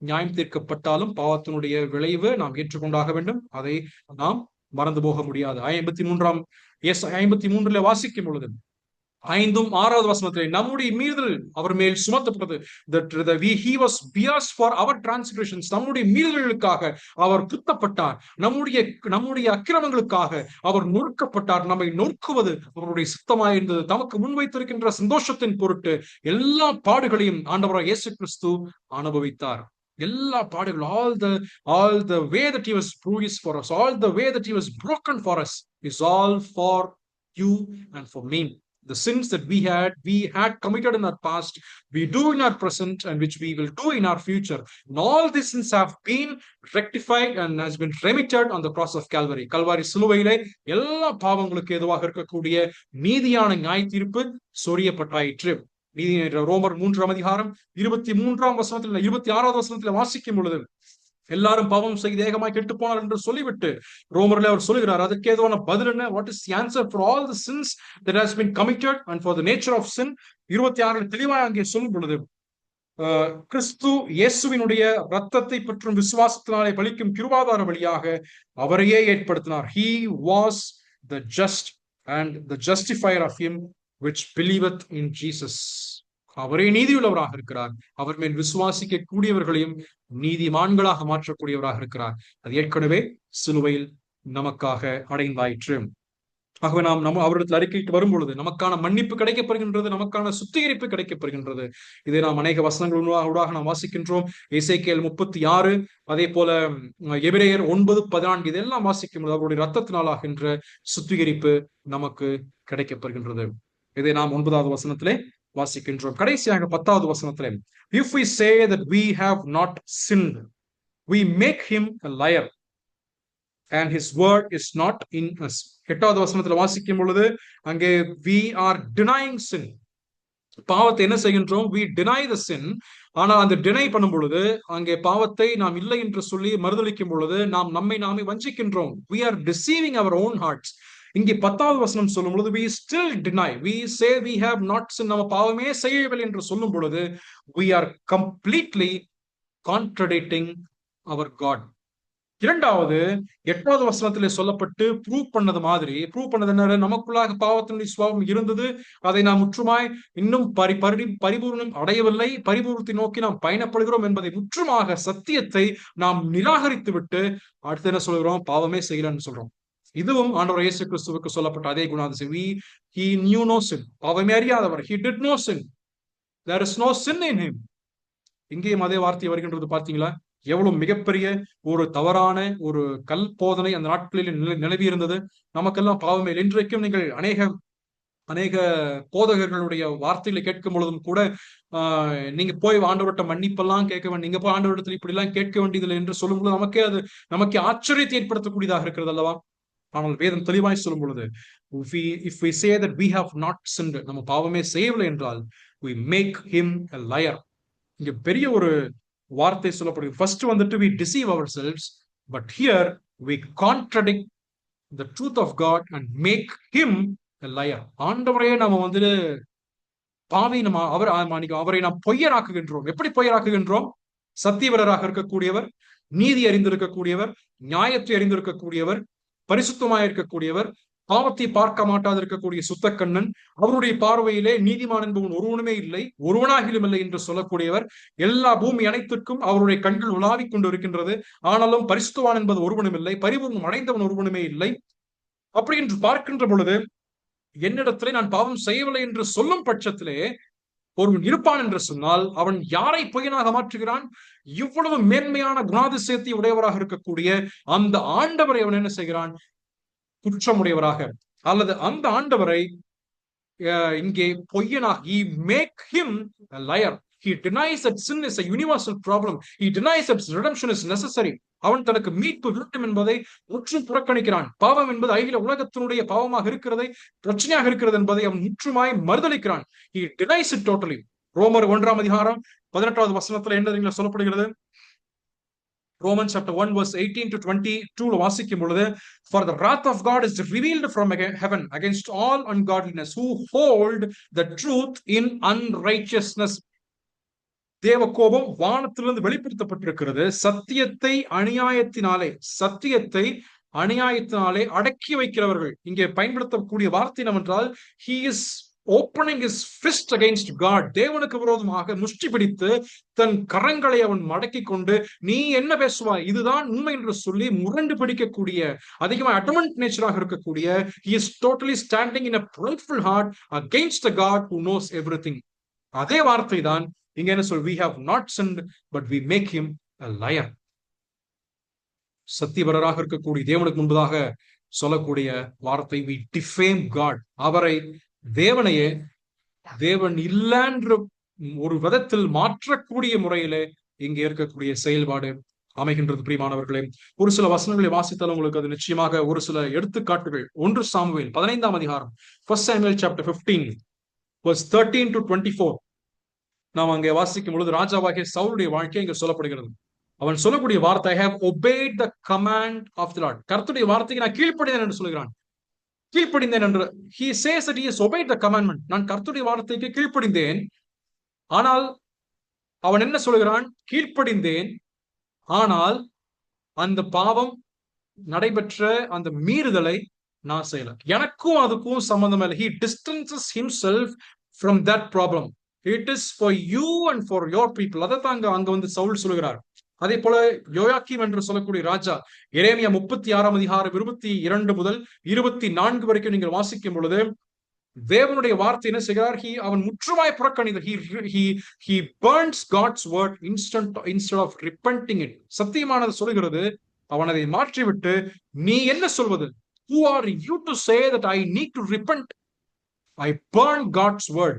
நியாயம் தீர்க்கப்பட்டாலும் பாவத்தினுடைய விளைவு நாம் ஏற்றுக்கொண்டாக வேண்டும். அதை நாம் மறந்து போக முடியாது. 53 வாசிக்கும் பொழுது 5-6 வசனத்திலே நம்முடைய மீறுதல் அவர் மேல் சுமத்தப்பட்டது. He was pierced for our transgressions. நம்முடைய மீறுதல்களுக்காக அவர் குத்தப்பட்டார். நம்முடைய அக்கிரமங்களுக்காக அவர் நொறுக்கப்பட்டார். நம்மை நொறுக்குவது அவருடைய சித்தமாய் இருந்தது. தமக்கு முன்வைத்திருக்கின்ற சந்தோஷத்தின் பொருட்டு எல்லா பாடுகளையும் ஆண்டவராகிய இயேசு கிறிஸ்து அனுபவித்தார். எல்லா பாடுகள், all the way that he was bruised for us, all the way that he was broken for us is all for you and for me. The sins that we had committed in our past, we do in our present, and which we will do in our future. And all these sins have been rectified and has been remitted on the cross of Calvary. Kalvari சிலுவையிலே எல்லா பாவங்களுக்கு எதுவாக இருக்கக்கூடிய நீதியான நியாய தீர்ப்பு சொரியப்பட்டாயிற்று. ரோமர் 3 அதிகாரம் 23 வசனத்தில் 26 வசனத்தில் வாசிக்கும் பொழுது, எல்லாரும் பாவம் செய்து ஏகமாய் கெட்டு போனார் என்று சொல்லிவிட்டு ரோமர்ல அவர் சொல்லுகிறார், அதுக்கு ஏதுவான பதில் என்ன? What is the answer for all the sins that has been committed and for the nature of sin? 26 தெளிவாக அங்கே சொல்லும் பொழுது, கிறிஸ்து இயேசுவினுடைய இரத்தத்தை பற்றும் விசுவாசத்தினாலே பலிக்கும் கிருபாதார வழியாக அவரையே ஏற்படுத்தினார். He was the just and the justifier of him which believeth in Jesus. அவரே நீதியுள்ளவராக இருக்கிறார். அவர் மேல் விசுவாசிக்க கூடியவர்களையும் நீதிமான்களாக மாற்றக்கூடியவராக இருக்கிறார். அது ஏற்கனவே சிலுவையில் நமக்காக அடைந்தாயிற்று. ஆகவே நாம் அவரிடத்தில் அறிக்கையிட்டு வரும் பொழுது நமக்கான மன்னிப்பு கிடைக்கப்படுகின்றது, நமக்கான சுத்திகரிப்பு கிடைக்கப்படுகின்றது. இதை நாம் அநேக வசனங்கள் ஊடாக நாம் வாசிக்கின்றோம். எசேக்கியேல் 36, அதே போல எபிரேயர் 9:14 இதெல்லாம் வாசிக்கும் பொழுது அவருடைய ரத்தத்தினாலாகின்ற சுத்திகரிப்பு நமக்கு கிடைக்கப்படுகின்றது. இதை நாம் 9வது வசனத்திலே வாசிக்கின்றோம். கடைசியாக 10வது வசனத்திலே, if we say that we have not sinned, we make him a liar and his word is not in us. 8வது வசனத்துல வாசிக்கும் பொழுது அங்கே we are denying sin. பாவத்தை என்ன செய்கின்றோம்? we deny the sin. ஆனால் அந்த டினை பண்ணும் பொழுது அங்கே பாவத்தை நாம் இல்லை என்று சொல்லி மறுதளிக்கும் பொழுது நாம் நம்மை நாமே வஞ்சிக்கின்றோம். we are deceiving our own hearts. இங்கே 10வது வசனம் சொல்லும் பொழுது we still deny, we say we have not sinned, நம்ம பாவமே செய்யவில்லை என்று சொல்லும் பொழுது we are completely contradicting our God. இரண்டாவது 8வது வசனத்திலே சொல்லப்பட்டு ப்ரூவ் பண்ணது என்ன? நமக்குள்ளாக பாவத்தினுடைய சுபாவம் இருந்தது, அதை நாம் முற்றுமாய் இன்னும் பரிபூர்ணம் அடையவில்லை, பரிபூர்ணத்தை நோக்கி நாம் பயணப்படுகிறோம் என்பதை முற்றுமாக சத்தியத்தை நாம் நிராகரித்து விட்டு அடுத்து என்ன சொல்கிறோம்? பாவமே செய்யலன்னு சொல்றோம். இதுவும் ஆண்டவர் இயேசு கிறிஸ்துவுக்கு சொல்லப்பட்ட அதே குணாதிசயம். he knew no sin. பாவமே அறியாதவர். he did no sin. there is no sin in him. இங்கேயும் அதே வார்த்தை வருகின்றது. பார்த்தீங்களா எவ்வளவு மிகப்பெரிய ஒரு தவறான ஒரு கல் போதனை அந்த நாட்களில் நிலவி இருந்தது. நமக்கெல்லாம் பாவமே. இன்றைக்கும் நீங்கள் அநேக போதகர்களுடைய வார்த்தைகளை கேட்கும் பொழுதும் கூட நீங்க போய் ஆண்டவர்கிட்ட மன்னிப்பெல்லாம் கேட்க வேண்டிய, நீங்க போய் ஆண்டவரிடத்தில் இப்படி எல்லாம் கேட்க வேண்டியதில்லை என்று சொல்லும் பொழுது நமக்கு ஆச்சரியத்தை ஏற்படுத்தக்கூடியதாக இருக்கிறது அல்லவா? ஆனால் வேதம் தெளிவாய் சொல்லும் பொழுது if we say that we have not sinned, நம்ம பாவமே செய்யவில்லை என்றால் we make him a liar. இங்க பெரிய ஒரு வார்த்தை சொல்லப்படுகிறது. ஃபர்ஸ்ட் வந்துட்டு we deceive ourselves, but here we contradict the truth of God and make him a liar. ஆண்டவரே நாம வந்துட்டு பாவி, அவரை நாம் பொய்யராக்குகின்றோம். எப்படி பொய்யராக்குகின்றோம்? சத்தியவரராக இருக்கக்கூடியவர், நீதி அறிந்திருக்கக்கூடியவர், நியாயத்தை அறிந்திருக்கக்கூடியவர், பரிசுத்தமாய் இருக்கக்கூடியவர், பாவத்தை பார்க்க மாட்டாது இருக்கக்கூடிய சுத்தக்கண்ணன், அவருடைய பார்வையிலே நீதிமான் என்பவன் ஒருவனுமே இல்லை, ஒருவனாகிலும் இல்லை என்று சொல்லக்கூடியவர், எல்லா பூமி அனைத்திற்கும் அவருடைய கண்கள் உலாவிக் கொண்டு இருக்கின்றது, ஆனாலும் பரிசுத்தவான் என்பது ஒருவனும் இல்லை, பரிபூர்ணம் அடைந்தவன் ஒருவனுமே இல்லை. அப்படி என்று பார்க்கின்ற பொழுது என்னிடத்திலே நான் பாவம் செய்யவில்லை என்று சொல்லும் பட்சத்திலே ஒருவன் இருப்பான் என்று சொன்னால் அவன் யாரை பொய்யனாக மாற்றுகிறான்? இவ்வளவு மேன்மையான குணாதிசயத்தை உடையவராக இருக்கக்கூடிய அந்த ஆண்டவரை அவன் என்ன செய்கிறான்? குற்றமுடையவராக, அல்லது அந்த ஆண்டவரை இங்கே பொய்யனாக, he make him a liar. He denies that sin is a universal problem. He denies that redemption is necessary. அவன் தனக்கு மீட்பு வேண்டும் என்பதை முற்றும் புறக்கணிக்கிறான். பாவம் என்பது அகில உலகத்தினுடைய பாவமாக இருக்கிறதை, பிரச்சனையாக இருக்கிறது என்பதை அவன் முற்றுமாய் மறுதளிக்கிறான். He denies it totally. ரோமர் 1ஆம் அதிகாரம் 18வது வசனத்துல என்ன சொல்லப்படுகிறது? Romans chapter 1 verse 18 to 22 வாசிக்கும் பொழுது, for the wrath of God is revealed from heaven against all ungodliness who hold the truth in unrighteousness. தேவ கோபம் வானத்திலிருந்து வெளிப்படுத்தப்பட்டிருக்கிறது சத்தியத்தை அநியாயத்தினாலே அடக்கி வைக்கிறவர்கள். இங்கே பயன்படுத்தக்கூடிய வார்த்தை என்னவென்றால், he is opening his fist against God. தேவனுக்கு விரோதமாக முஷ்டி பிடித்து தன் கரங்களை அவன் மடக்கி கொண்டு, நீ என்ன பேசுவாய், இதுதான் உண்மை என்று சொல்லி முரண்டு பிடிக்கக்கூடிய, அதிகமாக adamant நேச்சராக இருக்கக்கூடிய, he is totally standing in a prideful heart against the God who knows everything. அதே வார்த்தை தான் இங்க என்ன சொல், we have not sinned but we make him a liar. சத்தியவரராக இருக்கக்கூடிய தேவனுக்கு முன்பதாக சொல்லக்கூடிய வார்த்தை, we defame God. அவரை, தேவனையே தேவன் இல்லைன்ற ஒரு விதத்தில் மாற்றக்கூடிய முறையிலே இங்கே இருக்கக்கூடிய செயல்பாடு அமைகின்றது. பிரியமானவர்களே, ஒரு சில வசனங்களை வாசித்தால் உங்களுக்கு அது நிச்சயமாக ஒரு சில எடுத்துக்காட்டுகள். 1 சாமுவேல் 15ஆம் அதிகாரம், 1 Samuel chapter 15 verse 13 to 24 நாம் அங்கே வாசிக்கும் பொழுது ராஜாவாகிய சவுலுடைய வாழ்க்கை இங்க சொல்லப்படுகிறது. அவன் சொல்லக்கூடிய வார்த்தை, I have obeyed the command of the Lord. கர்த்தருடைய வார்த்தைக்கு நான் கீழ்ப்படிந்தேன் என்று சொல்கிறான். கீழ்ப்படிந்தேன் என்று he says that he has obeyed the commandment. நான் கர்த்தருடைய வார்த்தைக்கு கீழ்ப்படிந்தேன், ஆனால் அவன் என்ன சொல்கிறான்? கீழ்ப்படிந்தேன், ஆனால் அந்த பாவம் நடைபெற்ற அந்த மீறுதலை நான் செய்யல. எனக்கும் அதுக்கும் சம்பந்தம் இல்லை. He distances himself from that problem. It is for you and for your people. அதைத்தான் அங்க வந்து சவுல் சொல்கிறார். அதே போல யோயாக்கீம் என்று சொல்லக்கூடிய ராஜா, எரேமியா 36 22 முதல் 24 வரைக்கும் நீங்கள் வாசிக்கும் பொழுது தேவனுடைய வார்த்தை என்ன செய்கிறார்? அவன் முற்றுமாய் புறக்கணித்தார். He burns God's word instead of repenting it. சத்தியமானது சொல்கிறது, அவன் அதை மாற்றிவிட்டு, நீ என்ன சொல்வது? Who are you to say that I need to repent? I burn God's word.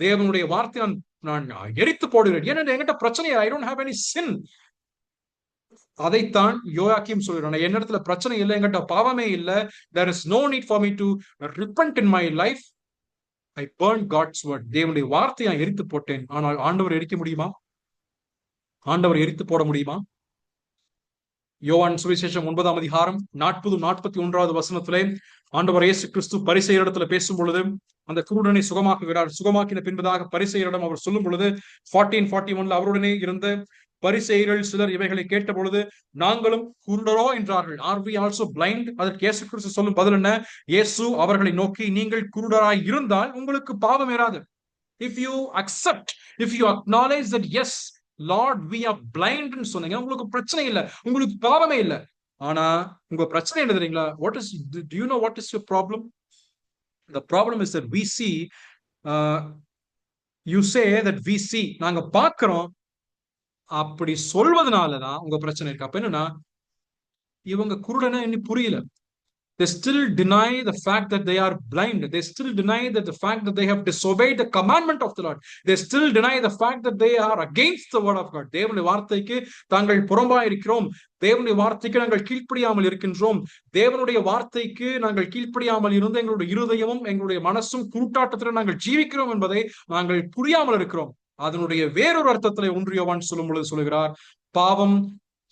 தேவனுடைய வார்த்தை நான் எரித்து போடுகிறேன். ஏன்னா என்கிட்ட பிரச்சனை, I don't have any sin. அதைத்தான் யோயாக்கீம் சொல்கிறான். என்னிடத்துல பிரச்சனை இல்லை, என்கிட்ட பாவமே இல்லை. There is no need for me to repent in my life. I burned God's word. தேவனுடைய வார்த்தையை நான் எரித்து போட்டேன். ஆனால் ஆண்டவர் எரிக்க முடியுமா? ஆண்டவர் எரித்து போட முடியுமா? யோவான் சுவிசேஷம் 9 40-41 ஆண்டவர் இயேசு கிறிஸ்து பரிசேயரிடத்துல பேசும் பொழுது அந்த குருடனை சுகமாக்குகிறார். சுகமாக்கின பின்பதாக பரிசேயரிடம் அவர் சொல்லும் பொழுது 14:41 அவருடனே இருந்த பரிசேயர்கள் சிலர் இவைகளை கேட்ட பொழுது, நாங்களும் குருடரோ என்றார்கள். Are we also blind? அதற்கு இயேசு கிறிஸ்து சொல்லும் பதில் என்ன? இயேசு அவர்களை நோக்கி, நீங்கள் குருடராய் இருந்தால் உங்களுக்கு பாவம் ஏறாது. If you accept, if you acknowledge that yes Lord we are blind ன்னு சொன்னீங்க, உங்களுக்கு பிரச்சனை இல்லை, உங்களுக்கு பாவமே இல்லை. ஆனா உங்க பிரச்சனை என்ன தெரியுங்களா? Do you know what is your problem? The problem is that we see, you say that we see, நாங்க பார்க்கிறோம், அப்படி சொல்வதனாலதான் உங்க பிரச்சனை இருக்கு. அப்ப என்னன்னா, இவங்க குருடனை இன்னும் புரியல. They still deny the fact that they are blind. They still deny that the fact that they have disobeyed the commandment of the Lord. They still deny the fact that they are against the word of God. தேவனுடைய வார்த்தைக்கு தாங்கள் புறம்பாய் இருக்கிறோம், தேவனுடைய வார்த்தைக்கு நாங்கள் கீழ்ப்படியாமல் இருக்கின்றோம், தேவனுடைய வார்த்தைக்கு நாங்கள் கீழ்ப்படியாமல் இருந்து எங்களுடைய இருதயமும் எங்களுடைய மனசும் கூட்டாட்டத்தில் நாங்கள் ஜீவிக்கிறோம் என்பதை நாங்கள் புரியாமல் இருக்கிறோம். அதனுடைய வேறொரு அர்த்தத்திலே 1 யோவான் சொல்லும் பொழுது சொல்கிறார், பாவம்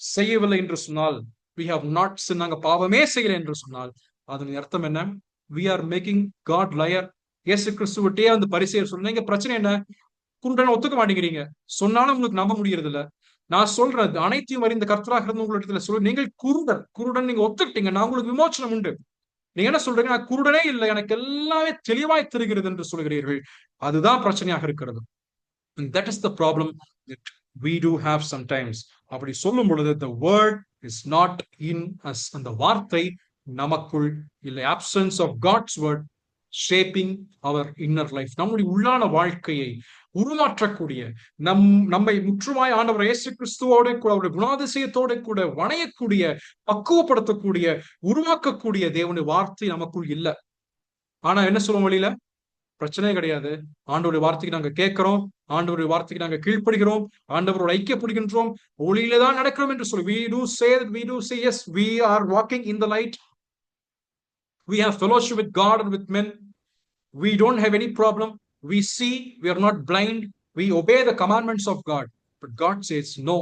செய்யவில்லை என்று சொன்னால், we have not sinned, நாங்க பாவமே செய்யல என்று சொன்னால் அதன் அர்த்தம் என்ன? we are making God liar. இயேசு கிறிஸ்துவிட்டே அந்த பரிசேயர் சொன்னீங்க, பிரச்சனை என்ன? குருடனை ஒத்துக்க மாட்டேங்கிறீங்க, சொன்னாலும் உங்களுக்கு நம்ப முடியறது இல்ல. நான் சொல்றது அனைத்தையும் அறிந்த கர்த்தராக இருந்து உங்களிடத்துல சொல்ல, நீங்கள் குருடன் நீங்க ஒத்துக்கிட்டீங்க, நான் உங்களுக்கு விமோச்சனம் உண்டு. நீங்க என்ன சொல்றீங்க? நான் குருடனே இல்லை, எனக்கு எல்லாமே தெளிவாய் தெரிகிறது என்று சொல்கிறீர்கள். அதுதான் பிரச்சனையாக இருக்கிறது. And that is the problem that we do have sometimes. அப்படி சொல்லும் பொழுது the word is not in us. அந்த வார்த்தை நமக்குள் இல்லை. Absence of God's word shaping our inner life. நம்முடைய உள்ளான வாழ்க்கையை உருமாற்றக்கூடிய, நம்மை முற்றுமாய் ஆண்டவர் இயேசு கிறிஸ்துவோட கூட, அவருடைய குணாதிசயத்தோட கூட வணையக்கூடிய, பக்குவப்படுத்தக்கூடிய, உருவாக்கக்கூடிய தேவனுடைய வார்த்தை நமக்குள் இல்லை. ஆனா என்ன சொல்லுவோம் வழியில? பிரச்சனையே கிடையாது, ஆண்டவருடைய வார்த்தைக்கு நாங்க கேட்கிறோம், ஆண்டவருடைய வார்த்தைக்கு நாங்க கீழ்ப்படுகிறோம், ஆண்டவரோட ஐக்கியப்படுகின்றோம், ஒளியில தான் நடக்கிறோம் என்று சொல்லி we do say yes, we are walking in the light, we have fellowship with God and with men, we don't have any problem, we see, we are not blind, we obey the commandments of God. But God says no,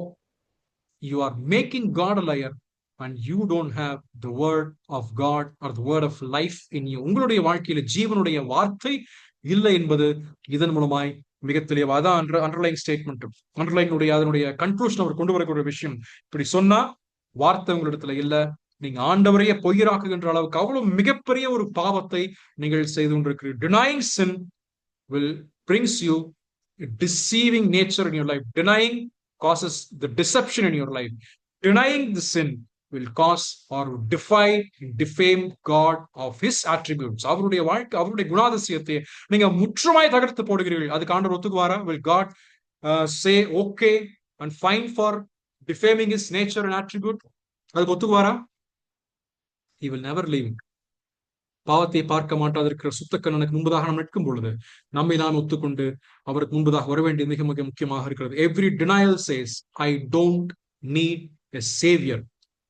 you are making God a liar and you don't have the word of God or the word of life in you. உங்களுடைய வாழ்க்கையில ஜீவனுடைய வார்த்தை இல்லை என்பது இதன் மூலமாய் மிக தெளிவா. அதான் அண்டர்லைன் ஸ்டேட்மெண்ட், அண்டர்லைனுடைய அதனுடைய கன்க்ளூஷன் அவர் கொண்டு வரக்கூடிய விஷயம். இப்படி சொன்னா வார்த்தை உங்களிடத்துல இல்ல, நீங்க ஆண்டவரையே பொய்யராக்குகின்ற அளவுக்கு அவ்வளவு மிகப்பெரிய ஒரு பாவத்தை நீங்கள் செய்து கொண்டிருக்கிறீர்கள். Denying sin will brings you a deceiving nature in your life. Denying causes the deception in your life. Denying the sin will cause or defy, defame God of his attributes. அவருடைய வாழ்க்கை, அவருடைய குணாதிசயத்தை நீங்க முற்றுமாய் தகர்த்து போடுகிறீர்கள். அதுக்கு ஆண்டவர் ஒத்துக்குவாரா? Will God say okay and fine for defaming his nature and attribute? அதுக்கு ஒத்துக்குவாரா? He will never leave it. பாவத்தை பார்க்க மாட்டாதிருக்கிற சுத்தக்கண்ணனுக்கு முன்பதாக நாம் நிற்கும் பொழுது நம்மை நான் ஒத்துக்கொண்டு அவருக்கு முன்பதாக வர வேண்டிய மிக மிக முக்கியமாக இருக்கிறது. Every denial says I don't need a savior,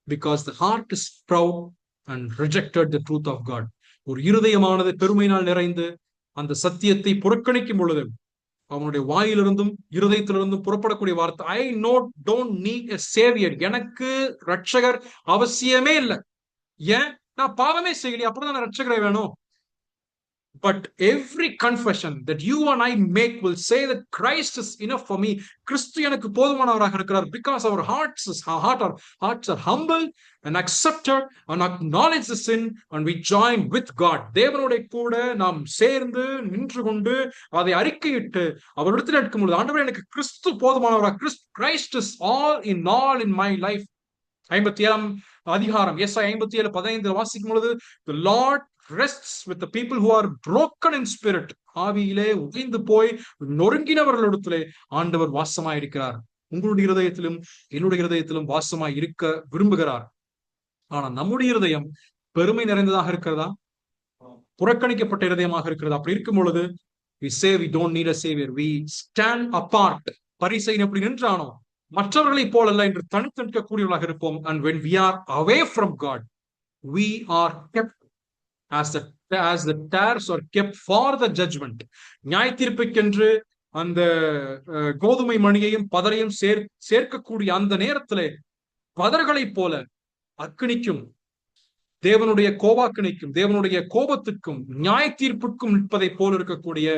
because the heart is proud and rejected the truth of God. ஒரு இருதயமானது பெருமையினால் நிறைந்து அந்த சத்தியத்தை புறக்கணிக்கும் பொழுது அவனுடைய வாயிலிருந்தும் இருதயத்திலிருந்தும் புறப்படக்கூடிய வார்த்தை I don't need a savior. எனக்கு ரட்சகர் அவசியமே இல்லை. ஏன்? நான் பாவமே செய்யலையே, அப்புறம் தான் ரட்சகரை வேணும். But every confession that you and I make will say that Christ is enough for me. கிறிஸ்து எனக்கு போதுமானவராக இருக்கிறார். Because our hearts are humble and accepted and acknowledge the sin and we join with God. தேவனோட கூட நாம் சேர்ந்து நின்று கொண்டு அதை அறிக்கையிட்டு அவரிடத்தில் எடுக்கும்போது, ஆண்டவரே எனக்கு கிறிஸ்து போதுமானவராக, Christ is all in my life. 57 அதிகாரம் எஸ்ஐ 57:15 வாசிக்கும் பொழுது, the Lord rests with the people who are broken in spirit. ஆவியிலே உடைந்து போய் நொறுங்கினவர்களிடத்திலே ஆண்டவர் வாசமாய் இருக்கிறார். உங்களுடைய இருதயத்திலும் என்னுடைய இருதயத்திலும் வாசமாய் இருக்க விரும்புகிறார். ஆனா நம்முடைய இருதயம் பெருமை நிறைந்ததாக இருக்கிறதா, புறக்கணிக்கப்பட்ட இருதயமாக இருக்கிறதா? அப்படி இருக்கும் பொழுது we say we don't need a savior, we stand apart. பரிசேயன் எப்படி நின்றானோ மற்றவர்களை போலல்ல என்று தனித்து நிற்கக்கூடியவர்களாக இருப்போம். And when we are away from God, we are kept as the tares are kept for the judgment. நியாய தீர்ப்புக்கென்று அந்த கோதுமை மணியையும் பதரையும் சேர்க்கக்கூடிய அந்த நேரத்திலே பதர்களை போல அக்கினிக்கும் தேவனுடைய கோபாக்கினைக்கும் தேவனுடைய கோபத்துக்கும் நியாய தீர்ப்புக்கும் நிற்பதை போல இருக்கக்கூடிய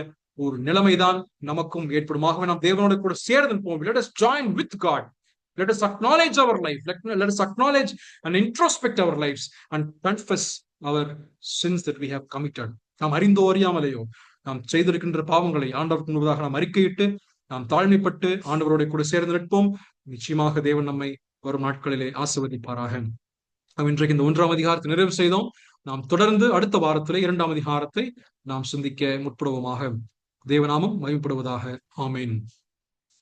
ஒரு நிலைமைதான் நமக்கும் ஏற்படுமாகவே நாம் தேவனோட கூட சேர்ந்து போவோம். Let us join with God. Let us acknowledge our life. Let us acknowledge and introspect our lives and confess our sins that we have committed. நாம் அறிந்தோ அறியாமலேயோ நாம் செய்திருக்கின்ற பாவங்களை ஆண்டவருக்கு முன்பதாக நாம் அறிக்கையிட்டு நாம் தாழ்மைப்பட்டு ஆண்டவரோட கூட சேர்ந்து நிற்போம். நிச்சயமாக தேவன் நம்மை வரும் நாட்களிலே ஆசீர்வதிப்பாராக. நாம் இன்றைக்கு இந்த 1ஆம் அதிகாரத்தை நிறைவு செய்தோம். நாம் தொடர்ந்து அடுத்த வாரத்திலே 2ஆம் அதிகாரத்தை நாம் சிந்திக்க முற்படுவோமாக. தேவநாமம் மகிமைப்படுவதாக. ஆமென்.